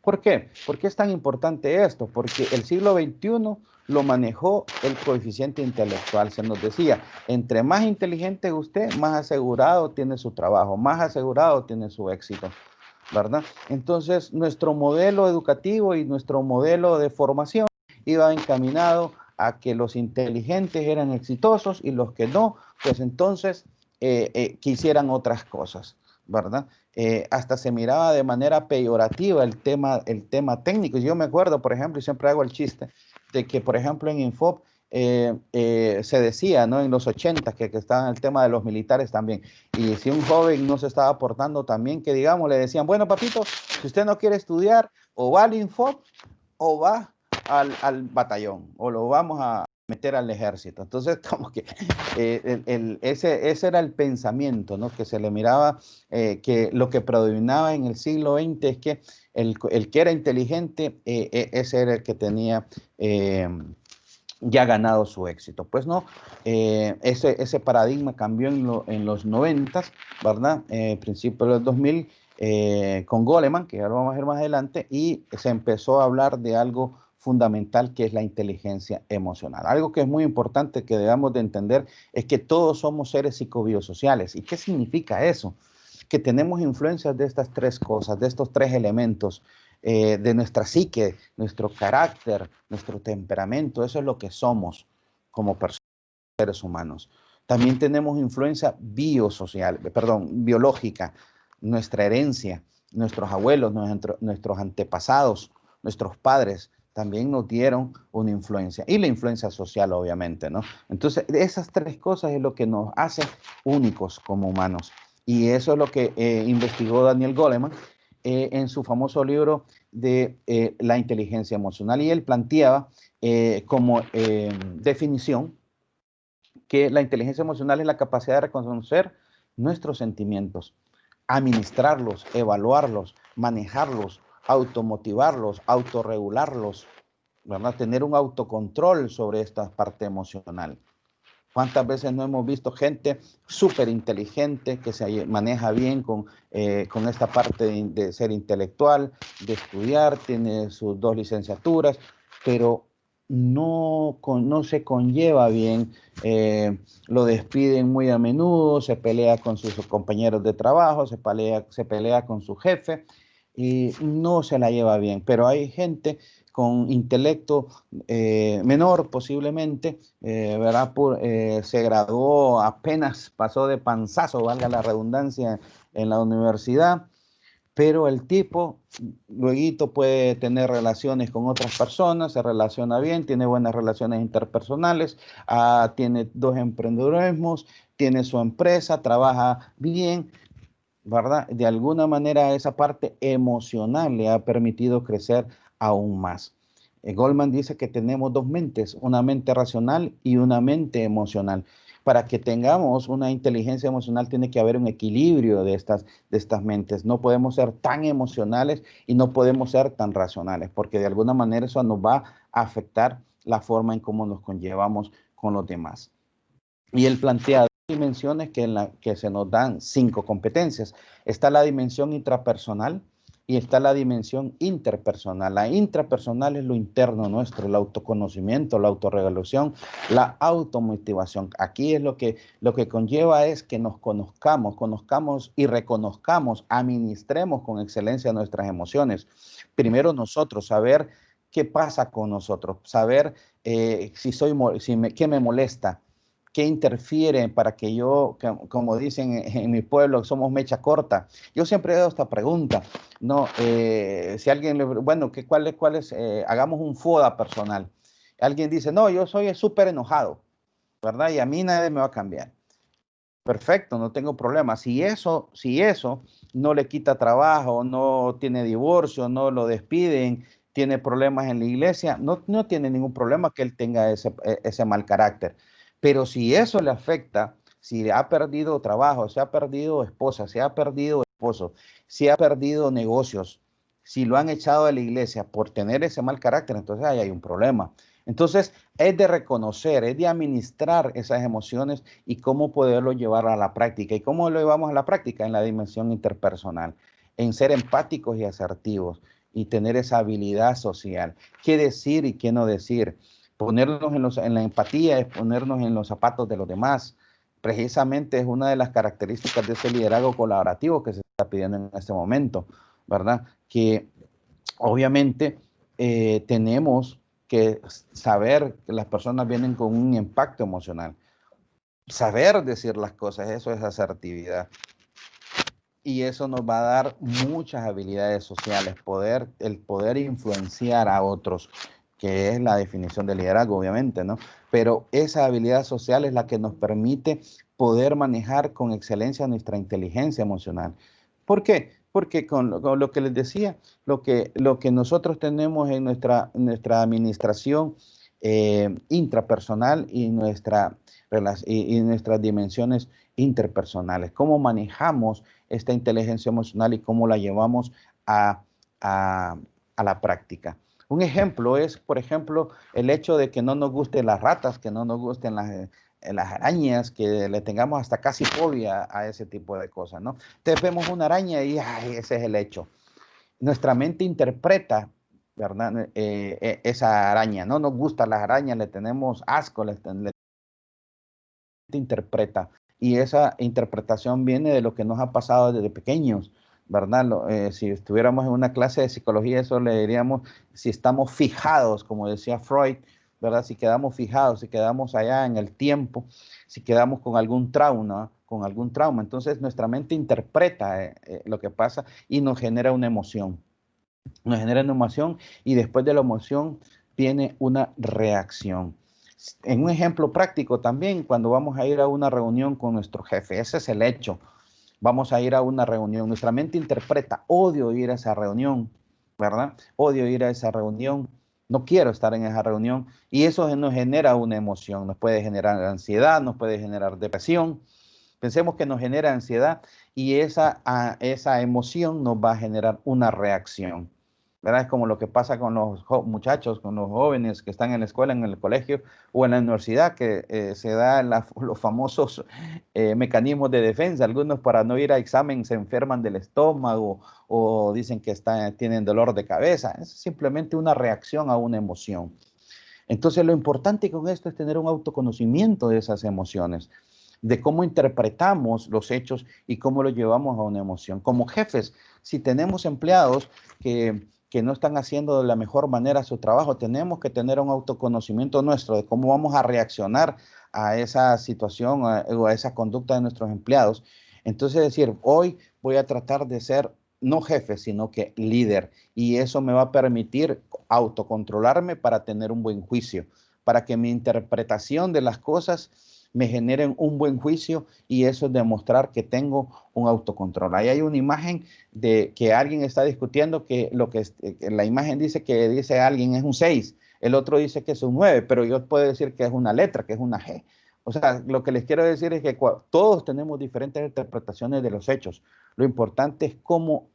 ¿Por qué? ¿Por qué es tan importante esto? Porque el siglo XXI lo manejó el coeficiente intelectual. Se nos decía, entre más inteligente usted, más asegurado tiene su trabajo, más asegurado tiene su éxito, ¿verdad? Entonces, nuestro modelo educativo y nuestro modelo de formación iba encaminado a que los inteligentes eran exitosos y los que no, pues entonces quisieran otras cosas, ¿verdad? Hasta se miraba de manera peyorativa el tema técnico. Yo me acuerdo, por ejemplo, y siempre hago el chiste, de que, por ejemplo, en Infop se decía, ¿no? En los 80 que estaba el tema de los militares también. Y si un joven no se estaba portando también, que digamos, le decían, bueno, papito, si usted no quiere estudiar, o va al Infop o va al batallón o lo vamos a meter al ejército. Entonces, como que ese era el pensamiento, ¿no? Que se le miraba, que lo que predominaba en el siglo XX es que el que era inteligente, ese era el que tenía ya ganado su éxito. Pues no, ese paradigma cambió en los 90, ¿verdad? Principios del 2000, con Goleman, que ya lo vamos a ver más adelante, y se empezó a hablar de algo fundamental que es la inteligencia emocional. Algo que es muy importante que debamos de entender es que todos somos seres psicobiosociales. ¿Y qué significa eso? Que tenemos influencias de estas tres cosas, de estos tres elementos, de nuestra psique, nuestro carácter, nuestro temperamento. Eso es lo que somos como personas, seres humanos. También tenemos influencia biológica, nuestra herencia, nuestros abuelos, nuestros antepasados, nuestros padres también nos dieron una influencia, y la influencia social, obviamente, ¿no? Entonces, esas tres cosas es lo que nos hace únicos como humanos, y eso es lo que investigó Daniel Goleman en su famoso libro de la inteligencia emocional, y él planteaba como definición que la inteligencia emocional es la capacidad de reconocer nuestros sentimientos, administrarlos, evaluarlos, manejarlos, automotivarlos, autorregularlos, ¿verdad? Tener un autocontrol sobre esta parte emocional. ¿Cuántas veces no hemos visto gente súper inteligente que se maneja bien con esta parte de ser intelectual, de estudiar, tiene sus 2 licenciaturas, pero no se conlleva bien, lo despiden muy a menudo, se pelea con sus compañeros de trabajo, se pelea con su jefe y no se la lleva bien. Pero hay gente con intelecto menor posiblemente, ¿verdad? Se graduó, apenas pasó de panzazo, valga la redundancia, en la universidad, pero el tipo luego puede tener relaciones con otras personas, se relaciona bien, tiene buenas relaciones interpersonales, tiene 2 emprendedurismos, tiene su empresa, trabaja bien, ¿verdad? De alguna manera esa parte emocional le ha permitido crecer aún más. Goldman dice que tenemos 2 mentes, una mente racional y una mente emocional. Para que tengamos una inteligencia emocional tiene que haber un equilibrio de estas mentes. No podemos ser tan emocionales y no podemos ser tan racionales, porque de alguna manera eso nos va a afectar la forma en cómo nos conllevamos con los demás. Y él plantea dimensiones que se nos dan 5 competencias. Está la dimensión intrapersonal y está la dimensión interpersonal. La intrapersonal es lo interno nuestro, el autoconocimiento, la autorregulación, la automotivación. Aquí es lo que conlleva es que nos conozcamos y reconozcamos, administremos con excelencia nuestras emociones. Primero nosotros, saber qué pasa con nosotros, saber qué me molesta, qué interfiere para que yo, como dicen en mi pueblo, somos mecha corta. Yo siempre he dado esta pregunta, ¿no? Si alguien, bueno, ¿cuál es? Hagamos un FODA personal. Alguien dice, no, yo soy súper enojado, ¿verdad? Y a mí nadie me va a cambiar. Perfecto, no tengo problema. Si eso no le quita trabajo, no tiene divorcio, no lo despiden, tiene problemas en la iglesia, no tiene ningún problema que él tenga ese mal carácter. Pero si eso le afecta, si ha perdido trabajo, si ha perdido esposa, si ha perdido esposo, si ha perdido negocios, si lo han echado de la iglesia por tener ese mal carácter, entonces ahí hay un problema. Entonces, es de reconocer, es de administrar esas emociones y cómo poderlo llevar a la práctica. ¿Y cómo lo llevamos a la práctica? En la dimensión interpersonal, en ser empáticos y asertivos y tener esa habilidad social. ¿Qué decir y qué no decir? Ponernos en la empatía es ponernos en los zapatos de los demás. Precisamente es una de las características de ese liderazgo colaborativo que se está pidiendo en este momento, ¿verdad? Que obviamente tenemos que saber que las personas vienen con un impacto emocional. Saber decir las cosas, eso es asertividad. Y eso nos va a dar muchas habilidades sociales, el poder influenciar a otros, que es la definición de liderazgo, obviamente, ¿no? Pero esa habilidad social es la que nos permite poder manejar con excelencia nuestra inteligencia emocional. ¿Por qué? Porque con lo que les decía, lo que nosotros tenemos en nuestra administración intrapersonal y y nuestras dimensiones interpersonales, cómo manejamos esta inteligencia emocional y cómo la llevamos a, a, a la práctica. Un ejemplo es, por ejemplo, el hecho de que no nos gusten las ratas, que no nos gusten las arañas, que le tengamos hasta casi fobia a ese tipo de cosas, ¿no? Entonces vemos una araña y ay, ese es el hecho. Nuestra mente interpreta, ¿verdad? Esa araña, no nos gustan las arañas, le tenemos asco, le interpreta. Y esa interpretación viene de lo que nos ha pasado desde pequeños, ¿verdad? Si estuviéramos en una clase de psicología, eso le diríamos si estamos fijados, como decía Freud, ¿verdad? Si quedamos fijados, si quedamos allá en el tiempo, si quedamos con algún trauma, entonces nuestra mente interpreta lo que pasa y nos genera una emoción. Nos genera una emoción y después de la emoción viene una reacción. En un ejemplo práctico también, cuando vamos a ir a una reunión con nuestro jefe, ese es el hecho. Vamos a ir a una reunión. Nuestra mente interpreta, odio ir a esa reunión, ¿verdad? Odio ir a esa reunión. No quiero estar en esa reunión. Y eso nos genera una emoción. Nos puede generar ansiedad, nos puede generar depresión. Pensemos que nos genera ansiedad y esa emoción nos va a generar una reacción. ¿Verdad? Es como lo que pasa con los muchachos, con los jóvenes que están en la escuela, en el colegio o en la universidad, que se dan los famosos mecanismos de defensa. Algunos para no ir a examen se enferman del estómago o dicen que tienen dolor de cabeza. Es simplemente una reacción a una emoción. Entonces lo importante con esto es tener un autoconocimiento de esas emociones, de cómo interpretamos los hechos y cómo los llevamos a una emoción. Como jefes, si tenemos empleados que no están haciendo de la mejor manera su trabajo, tenemos que tener un autoconocimiento nuestro de cómo vamos a reaccionar a esa situación o a esa conducta de nuestros empleados. Entonces, decir, hoy voy a tratar de ser no jefe, sino que líder. Y eso me va a permitir autocontrolarme para tener un buen juicio, para que mi interpretación de las cosas me generen un buen juicio y eso es demostrar que tengo un autocontrol. Ahí hay una imagen de que alguien está discutiendo que la imagen dice que dice alguien es un 6, el otro dice que es un 9, pero yo puedo decir que es una letra, que es una G. O sea, lo que les quiero decir es que todos tenemos diferentes interpretaciones de los hechos. Lo importante es cómo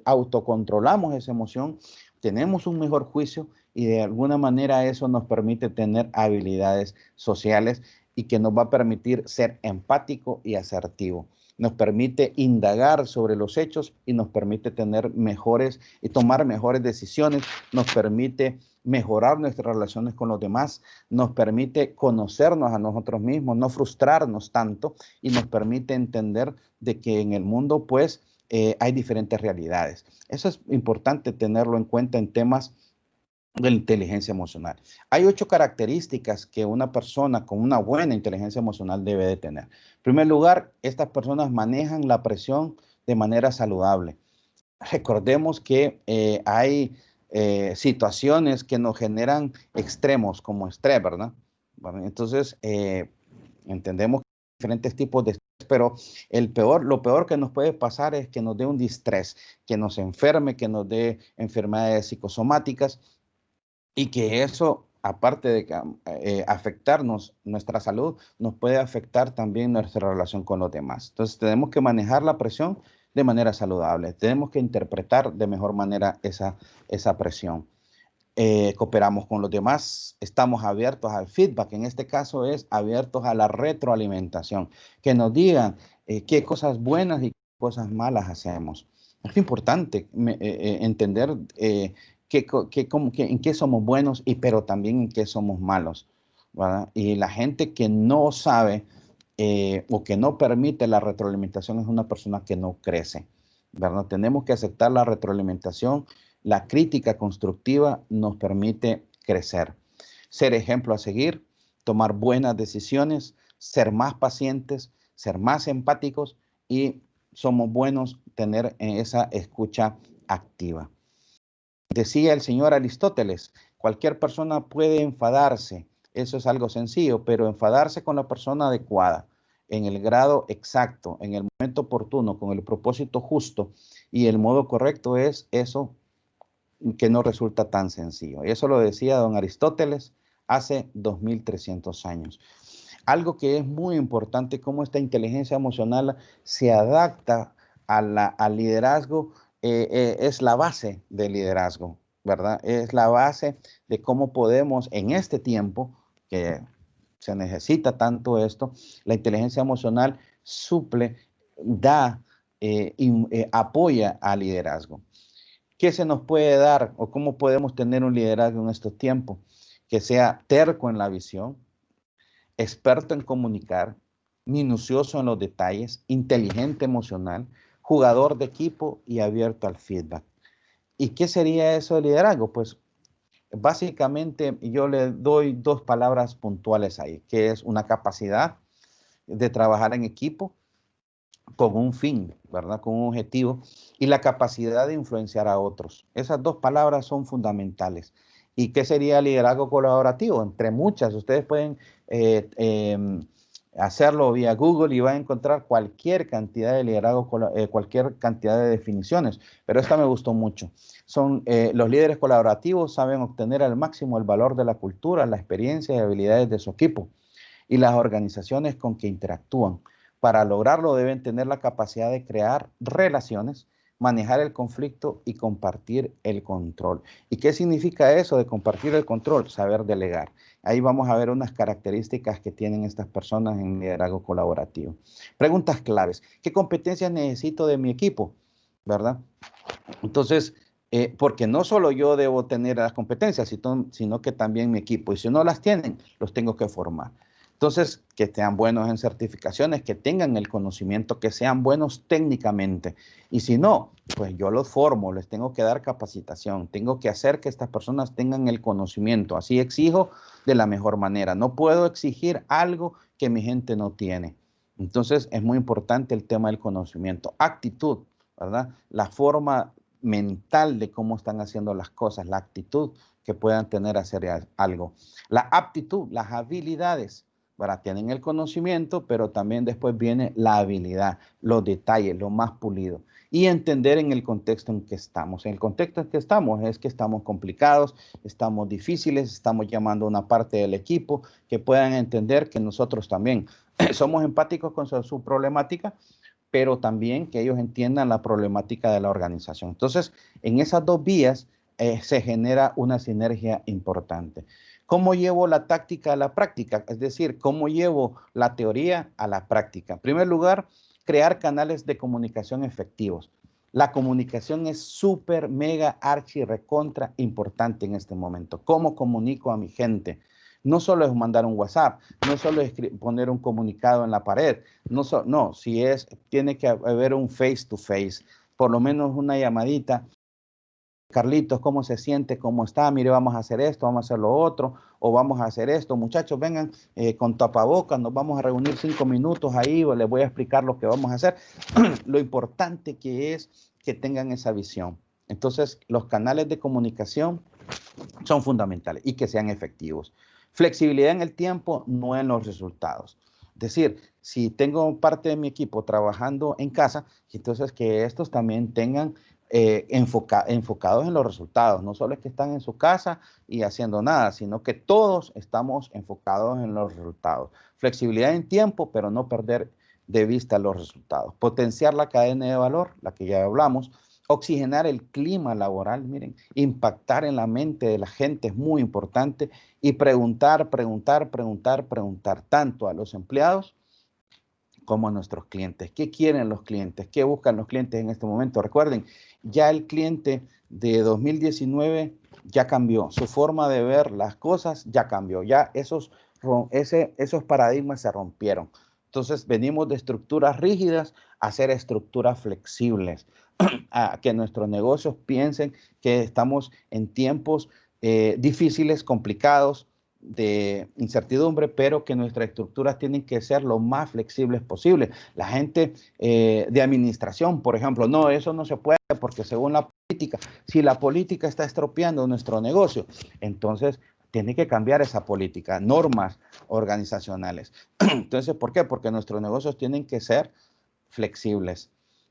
autocontrolamos esa emoción, tenemos un mejor juicio y de alguna manera eso nos permite tener habilidades sociales y que nos va a permitir ser empático y asertivo. Nos permite indagar sobre los hechos y nos permite tener mejores y tomar mejores decisiones, nos permite mejorar nuestras relaciones con los demás, nos permite conocernos a nosotros mismos, no frustrarnos tanto y nos permite entender de que en el mundo pues hay diferentes realidades. Eso es importante tenerlo en cuenta en temas de la inteligencia emocional. Hay 8 características que una persona con una buena inteligencia emocional debe de tener. En primer lugar, estas personas manejan la presión de manera saludable. Recordemos que hay situaciones que nos generan extremos como estrés, ¿verdad? Bueno, entonces, entendemos diferentes tipos de estrés, pero lo peor que nos puede pasar es que nos dé un distrés, que nos enferme, que nos dé enfermedades psicosomáticas y que eso, aparte de afectarnos nuestra salud, nos puede afectar también nuestra relación con los demás. Entonces tenemos que manejar la presión de manera saludable. Tenemos que interpretar de mejor manera esa presión. Cooperamos con los demás, estamos abiertos al feedback, en este caso es abiertos a la retroalimentación, que nos digan qué cosas buenas y qué cosas malas hacemos. Es importante entender en qué somos buenos, pero también en qué somos malos, ¿verdad? Y la gente que no sabe o que no permite la retroalimentación es una persona que no crece, ¿verdad? Tenemos que aceptar la retroalimentación. La crítica constructiva nos permite crecer, ser ejemplo a seguir, tomar buenas decisiones, ser más pacientes, ser más empáticos y somos buenos tener esa escucha activa. Decía el señor Aristóteles, cualquier persona puede enfadarse, eso es algo sencillo, pero enfadarse con la persona adecuada. en el grado exacto, en el momento oportuno, con el propósito justo y el modo correcto, es eso que no resulta tan sencillo. Y eso lo decía don Aristóteles hace 2300 años. Algo que es muy importante, cómo esta inteligencia emocional se adapta al liderazgo, es la base del liderazgo, ¿verdad? Es la base de cómo podemos en este tiempo, que se necesita tanto esto, la inteligencia emocional suple, da, apoya al liderazgo. ¿Qué se nos puede dar o cómo podemos tener un liderazgo en estos tiempos? Que sea terco en la visión, experto en comunicar, minucioso en los detalles, inteligente emocional, jugador de equipo y abierto al feedback. ¿Y qué sería eso de liderazgo? Pues básicamente yo le doy dos palabras puntuales ahí, que es una capacidad de trabajar en equipo con un fin, ¿verdad? Con un objetivo y la capacidad de influenciar a otros. Esas dos palabras son fundamentales. ¿Y qué sería liderazgo colaborativo? Entre muchas, ustedes pueden hacerlo vía Google y van a encontrar cualquier cantidad de liderazgo, cualquier cantidad de definiciones, pero esta me gustó mucho. Son los líderes colaborativos saben obtener al máximo el valor de la cultura, la experiencia y habilidades de su equipo y las organizaciones con que interactúan. Para lograrlo deben tener la capacidad de crear relaciones, manejar el conflicto y compartir el control. ¿Y qué significa eso de compartir el control? Saber delegar. Ahí vamos a ver unas características que tienen estas personas en liderazgo colaborativo. Preguntas claves. ¿Qué competencias necesito de mi equipo? ¿Verdad? Entonces, porque no solo yo debo tener las competencias, sino que también mi equipo. Y si no las tienen, los tengo que formar. Entonces, que sean buenos en certificaciones, que tengan el conocimiento, que sean buenos técnicamente. Y si no, pues yo los formo, les tengo que dar capacitación, tengo que hacer que estas personas tengan el conocimiento. Así exijo de la mejor manera. No puedo exigir algo que mi gente no tiene. Entonces, es muy importante el tema del conocimiento. Actitud, ¿verdad? La forma mental de cómo están haciendo las cosas, la actitud que puedan tener a hacer algo. La aptitud, las habilidades. ¿Verdad? Tienen el conocimiento, pero también después viene la habilidad, los detalles, lo más pulido. Y entender en el contexto en que estamos. En el contexto en que estamos es que estamos complicados, estamos difíciles, estamos llamando a una parte del equipo que puedan entender que nosotros también somos empáticos con su problemática, pero también que ellos entiendan la problemática de la organización. Entonces, en esas dos vías se genera una sinergia importante. ¿Cómo llevo la táctica a la práctica? Es decir, ¿cómo llevo la teoría a la práctica? En primer lugar, crear canales de comunicación efectivos. La comunicación es súper, mega, archi, recontra importante en este momento. ¿Cómo comunico a mi gente? No solo es mandar un WhatsApp, no solo es poner un comunicado en la pared, no, si es, tiene que haber un face to face, por lo menos una llamadita. Carlitos, ¿cómo se siente? ¿Cómo está? Mire, vamos a hacer esto, vamos a hacer lo otro, o vamos a hacer esto. Muchachos, vengan con tapabocas, nos vamos a reunir 5 minutos ahí, o les voy a explicar lo que vamos a hacer. Lo importante que es que tengan esa visión. Entonces, los canales de comunicación son fundamentales y que sean efectivos. Flexibilidad en el tiempo, no en los resultados. Es decir, si tengo parte de mi equipo trabajando en casa, entonces que estos también tengan enfocados en los resultados. No solo es que están en su casa y haciendo nada, sino que todos estamos enfocados en los resultados. Flexibilidad en tiempo, pero no perder de vista los resultados. Potenciar la cadena de valor, la que ya hablamos. Oxigenar el clima laboral, miren, impactar en la mente de la gente es muy importante y preguntar, tanto a los empleados como a nuestros clientes. ¿Qué quieren los clientes? ¿Qué buscan los clientes en este momento? Recuerden, ya el cliente de 2019 ya cambió, su forma de ver las cosas ya cambió, ya esos paradigmas se rompieron. Entonces venimos de estructuras rígidas a ser estructuras flexibles, a que nuestros negocios piensen que estamos en tiempos difíciles, complicados, de incertidumbre, pero que nuestras estructuras tienen que ser lo más flexibles posible. La gente de administración, por ejemplo, no, eso no se puede porque según la política, si la política está estropeando nuestro negocio, entonces tiene que cambiar esa política, normas organizacionales. Entonces, ¿por qué? Porque nuestros negocios tienen que ser flexibles,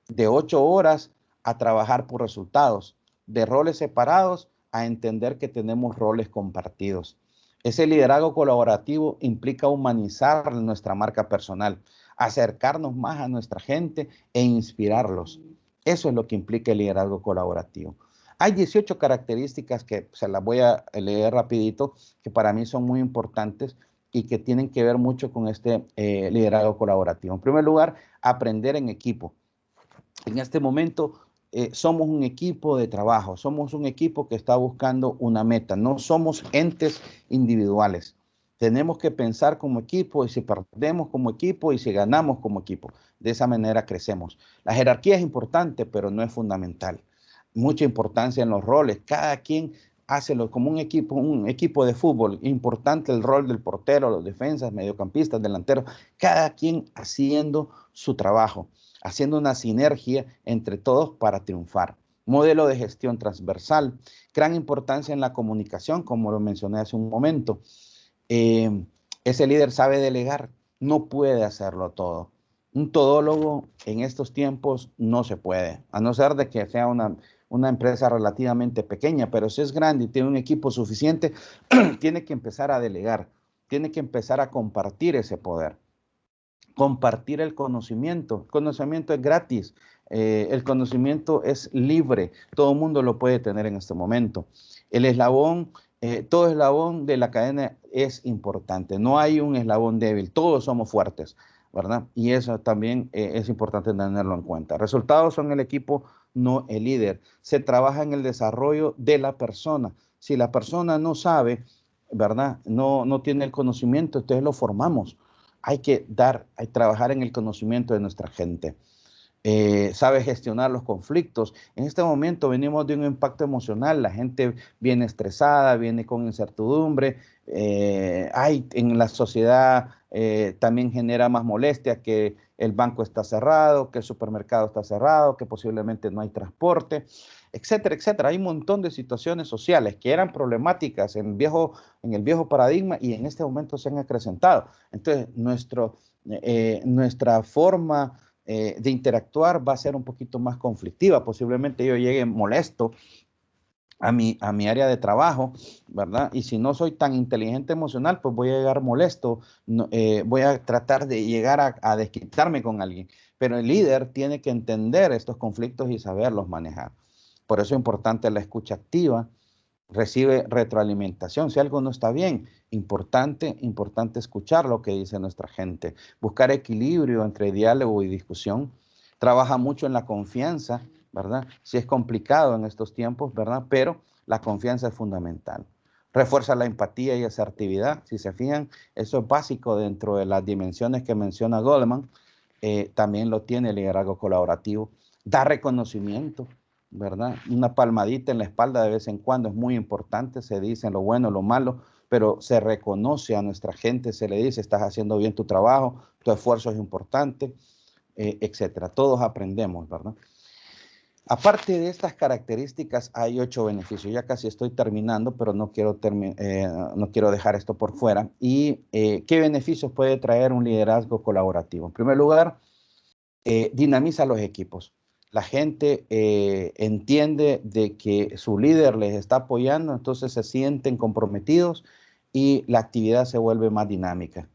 de 8 horas a trabajar por resultados, de roles separados a entender que tenemos roles compartidos. Ese liderazgo colaborativo implica humanizar nuestra marca personal, acercarnos más a nuestra gente e inspirarlos. Eso es lo que implica el liderazgo colaborativo. Hay 18 características que se las voy a leer rapidito, que para mí son muy importantes y que tienen que ver mucho con este liderazgo colaborativo. En primer lugar, aprender en equipo. En este momento somos un equipo de trabajo, somos un equipo que está buscando una meta, no somos entes individuales. Tenemos que pensar como equipo y si perdemos como equipo y si ganamos como equipo. De esa manera crecemos. La jerarquía es importante, pero no es fundamental. Mucha importancia en los roles. Cada quien hace como un equipo de fútbol. Importante el rol del portero, los defensas, mediocampistas, delanteros. Cada quien haciendo su trabajo, haciendo una sinergia entre todos para triunfar. Modelo de gestión transversal, gran importancia en la comunicación, como lo mencioné hace un momento. Ese líder sabe delegar, no puede hacerlo todo. Un todólogo en estos tiempos no se puede, a no ser de que sea una empresa relativamente pequeña, pero si es grande y tiene un equipo suficiente, tiene que empezar a delegar, tiene que empezar a compartir ese poder. Compartir el conocimiento. El conocimiento es gratis, el conocimiento es libre, todo el mundo lo puede tener en este momento. El eslabón, todo eslabón de la cadena es importante, no hay un eslabón débil, todos somos fuertes, ¿verdad? Y eso también es importante tenerlo en cuenta. Resultados son el equipo, no el líder. Se trabaja en el desarrollo de la persona. Si la persona no sabe, ¿verdad? No tiene el conocimiento, entonces lo formamos. Hay que trabajar en el conocimiento de nuestra gente. Sabe gestionar los conflictos. En este momento venimos de un impacto emocional, la gente viene estresada, viene con incertidumbre, en la sociedad también genera más molestia que el banco está cerrado, que el supermercado está cerrado, que posiblemente no hay transporte, etcétera, etcétera. Hay un montón de situaciones sociales que eran problemáticas en el viejo paradigma y en este momento se han acrecentado. Entonces, nuestra forma de interactuar va a ser un poquito más conflictiva. Posiblemente yo llegue molesto a mi área de trabajo, ¿verdad? Y si no soy tan inteligente emocional, pues voy a llegar molesto, voy a tratar de llegar a desquitarme con alguien. Pero el líder tiene que entender estos conflictos y saberlos manejar. Por eso es importante la escucha activa, recibe retroalimentación. Si algo no está bien, importante escuchar lo que dice nuestra gente, buscar equilibrio entre diálogo y discusión. Trabaja mucho en la confianza, ¿verdad? Sí es complicado en estos tiempos, ¿verdad? Pero la confianza es fundamental. Refuerza la empatía y asertividad. Si se fijan, eso es básico dentro de las dimensiones que menciona Goleman. También lo tiene el liderazgo colaborativo. Da reconocimiento, ¿verdad? Una palmadita en la espalda de vez en cuando es muy importante, se dice lo bueno, lo malo, pero se reconoce a nuestra gente, se le dice, estás haciendo bien tu trabajo, tu esfuerzo es importante, etcétera. Todos aprendemos, ¿verdad? Aparte de estas características, hay 8 beneficios. Ya casi estoy terminando, pero no quiero dejar esto por fuera. ¿Y qué beneficios puede traer un liderazgo colaborativo? En primer lugar, dinamiza los equipos. La gente entiende de que su líder les está apoyando, entonces se sienten comprometidos y la actividad se vuelve más dinámica.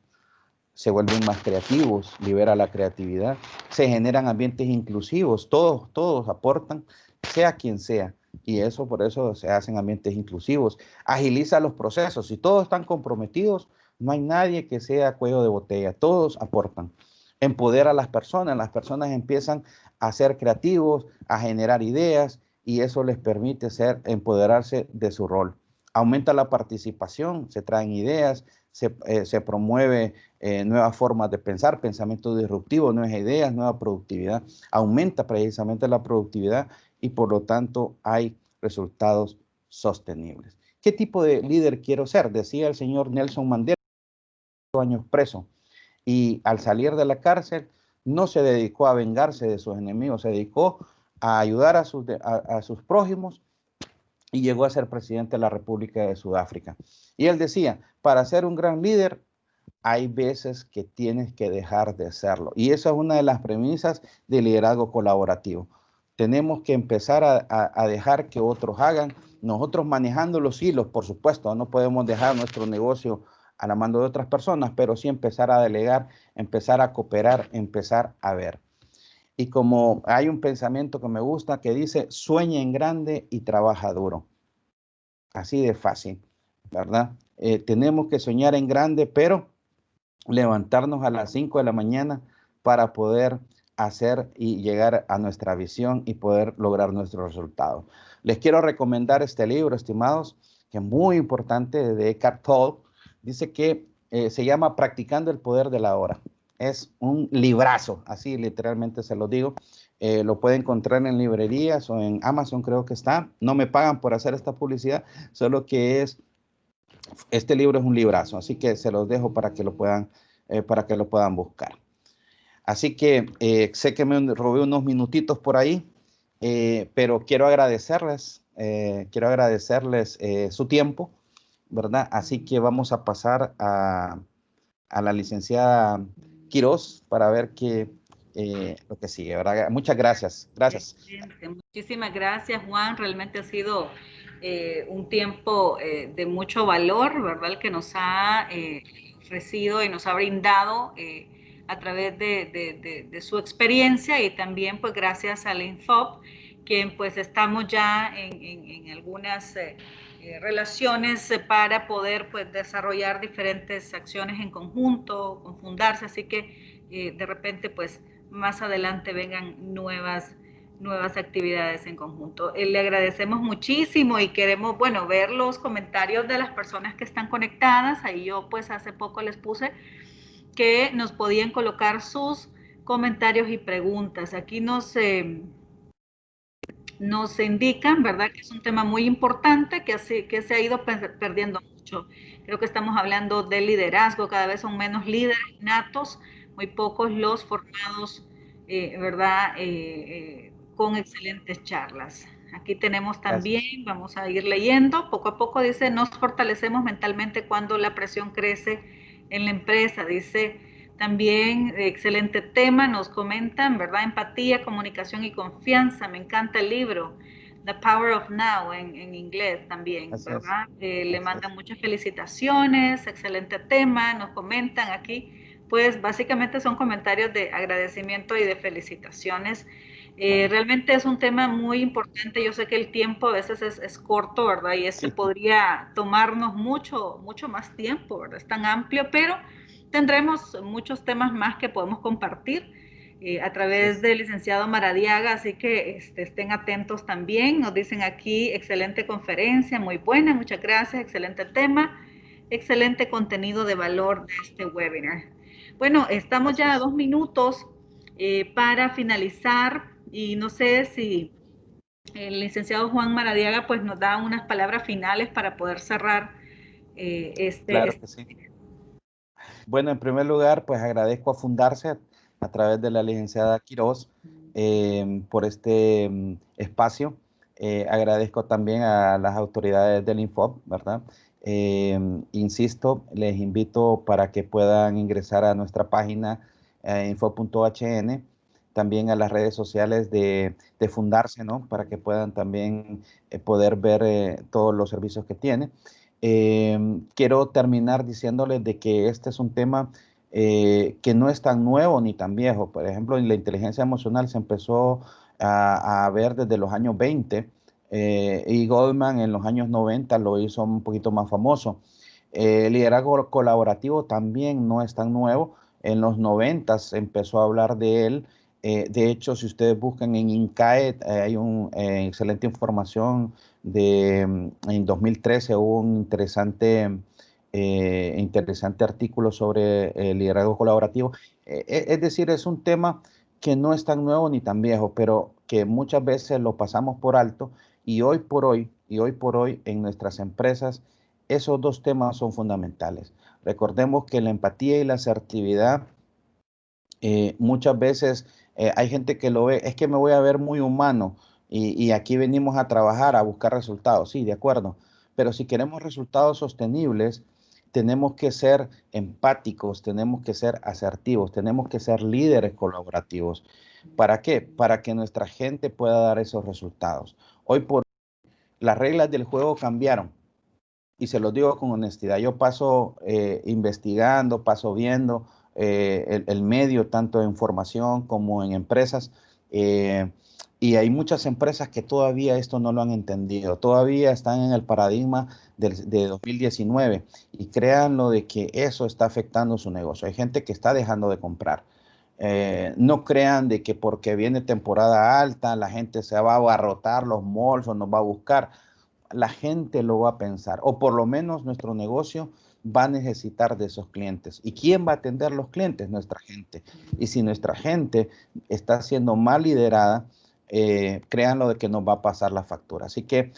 Se vuelven más creativos, libera la creatividad, se generan ambientes inclusivos, todos aportan, sea quien sea, y por eso se hacen ambientes inclusivos. Agiliza los procesos, si todos están comprometidos, no hay nadie que sea cuello de botella, todos aportan. Empodera a las personas empiezan a ser creativos, a generar ideas, y eso les permite empoderarse de su rol. Aumenta la participación, se traen ideas, se promueve nuevas formas de pensar, pensamiento disruptivo, nuevas ideas, nueva productividad. Aumenta precisamente la productividad y por lo tanto hay resultados sostenibles. ¿Qué tipo de líder quiero ser? Decía el señor Nelson Mandela, 8 años preso, y al salir de la cárcel no se dedicó a vengarse de sus enemigos, se dedicó a ayudar a sus prójimos, y llegó a ser presidente de la República de Sudáfrica. Y él decía, para ser un gran líder, hay veces que tienes que dejar de serlo. Y esa es una de las premisas del liderazgo colaborativo. Tenemos que empezar a dejar que otros hagan, nosotros manejando los hilos, por supuesto, no podemos dejar nuestro negocio a la mano de otras personas, pero sí empezar a delegar, empezar a cooperar, empezar a ver. Y como hay un pensamiento que me gusta que dice, sueña en grande y trabaja duro. Así de fácil, ¿verdad? Tenemos que soñar en grande, pero levantarnos a las 5 de la mañana para poder hacer y llegar a nuestra visión y poder lograr nuestros resultados. Les quiero recomendar este libro, estimados, que es muy importante, de Eckhart Tolle. Dice que se llama Practicando el Poder de la Hora. Es un librazo, así literalmente se lo digo. Lo puede encontrar en librerías o en Amazon, creo que está. No me pagan por hacer esta publicidad, solo que este libro es un librazo, así que se los dejo para que lo puedan buscar. Así que sé que me robé unos minutitos por ahí, pero quiero agradecerles su tiempo, ¿verdad? Así que vamos a pasar a la licenciada Quiroz para ver lo que sigue, ¿verdad? Muchas gracias. Gracias. Excelente. Muchísimas gracias, Juan. Realmente ha sido un tiempo de mucho valor, ¿verdad? El que nos ha ofrecido y nos ha brindado a través de su experiencia, y también pues gracias al Infop, que pues estamos ya en algunas relaciones para poder pues desarrollar diferentes acciones en conjunto, confundarse, así que de repente pues más adelante vengan nuevas actividades en conjunto. Le agradecemos muchísimo y queremos, bueno, ver los comentarios de las personas que están conectadas. Ahí yo pues hace poco les puse que nos podían colocar sus comentarios y preguntas. Aquí nos indican, ¿verdad?, que es un tema muy importante, que se ha ido perdiendo mucho. Creo que estamos hablando de liderazgo, cada vez son menos líderes natos, muy pocos los formados, ¿verdad?, con excelentes charlas. Aquí tenemos también, Gracias. vamos a ir leyendo, poco a poco dice, nos fortalecemos mentalmente cuando la presión crece en la empresa, dice. También, excelente tema, nos comentan, ¿verdad? Empatía, comunicación y confianza. Me encanta el libro, The Power of Now, en inglés también, Gracias. ¿verdad? Le Gracias. mandan muchas felicitaciones, excelente tema, nos comentan aquí. Pues básicamente son comentarios de agradecimiento y de felicitaciones. Realmente es un tema muy importante. Yo sé que el tiempo a veces es corto, ¿verdad? Y Sí. podría tomarnos mucho más tiempo, ¿verdad? Es tan amplio, pero tendremos muchos temas más que podemos compartir a través del licenciado Maradiaga, así que estén atentos también. Nos dicen aquí, excelente conferencia, muy buena, muchas gracias, excelente tema, excelente contenido de valor de este webinar. Bueno, estamos ya a Gracias. 2 minutos para finalizar, y no sé si el licenciado Juan Maradiaga pues nos da unas palabras finales para poder cerrar Claro que sí. Bueno, en primer lugar, pues agradezco a Fundarse a través de la licenciada Quiroz por este espacio. Agradezco también a las autoridades del Infop, ¿verdad? Insisto, les invito para que puedan ingresar a nuestra página info.hn, también a las redes sociales de Fundarse, ¿no? Para que puedan también poder ver todos los servicios que tiene. Quiero terminar diciéndoles de que este es un tema que no es tan nuevo ni tan viejo. Por ejemplo, en la inteligencia emocional se empezó a ver desde los años 20 y Goldman en los años 90 lo hizo un poquito más famoso. El liderazgo colaborativo también no es tan nuevo. En los 90 se empezó a hablar de él. De hecho, si ustedes buscan en INCAE, hay una excelente información en 2013 hubo un interesante artículo sobre el liderazgo colaborativo. Es decir, es un tema que no es tan nuevo ni tan viejo, pero que muchas veces lo pasamos por alto y hoy por hoy en nuestras empresas esos dos temas son fundamentales. Recordemos que la empatía y la asertividad muchas veces hay gente que lo ve, es que me voy a ver muy humano y aquí venimos a trabajar, a buscar resultados, sí, de acuerdo, pero si queremos resultados sostenibles, tenemos que ser empáticos, tenemos que ser asertivos, tenemos que ser líderes colaborativos. ¿Para qué? Para que nuestra gente pueda dar esos resultados. Hoy por las reglas del juego cambiaron y se los digo con honestidad. Yo paso investigando, paso viendo el medio, tanto en formación como en empresas, eh, y hay muchas empresas que todavía esto no lo han entendido, todavía están en el paradigma de 2019 y créanlo de que eso está afectando su negocio. Hay gente que está dejando de comprar. No crean de que porque viene temporada alta la gente se va a abarrotar los malls o nos va a buscar. La gente lo va a pensar, o por lo menos nuestro negocio va a necesitar de esos clientes. ¿Y quién va a atender los clientes? Nuestra gente. Y si nuestra gente está siendo mal liderada, créanlo de que nos va a pasar la factura. Así que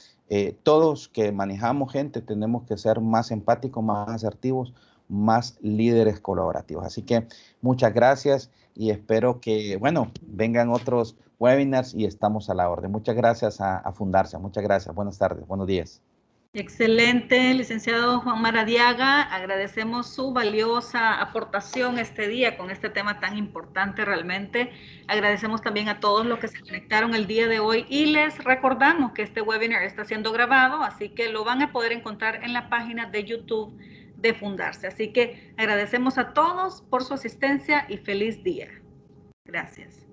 todos que manejamos gente tenemos que ser más empáticos, más asertivos, más líderes colaborativos. Así que muchas gracias y espero que, bueno, vengan otros webinars y estamos a la orden. Muchas gracias a Fundarse. Muchas gracias. Buenas tardes. Buenos días. Excelente, licenciado Juan Maradiaga. Agradecemos su valiosa aportación este día con este tema tan importante realmente. Agradecemos también a todos los que se conectaron el día de hoy y les recordamos que este webinar está siendo grabado, así que lo van a poder encontrar en la página de YouTube de Fundarse. Así que agradecemos a todos por su asistencia y feliz día. Gracias.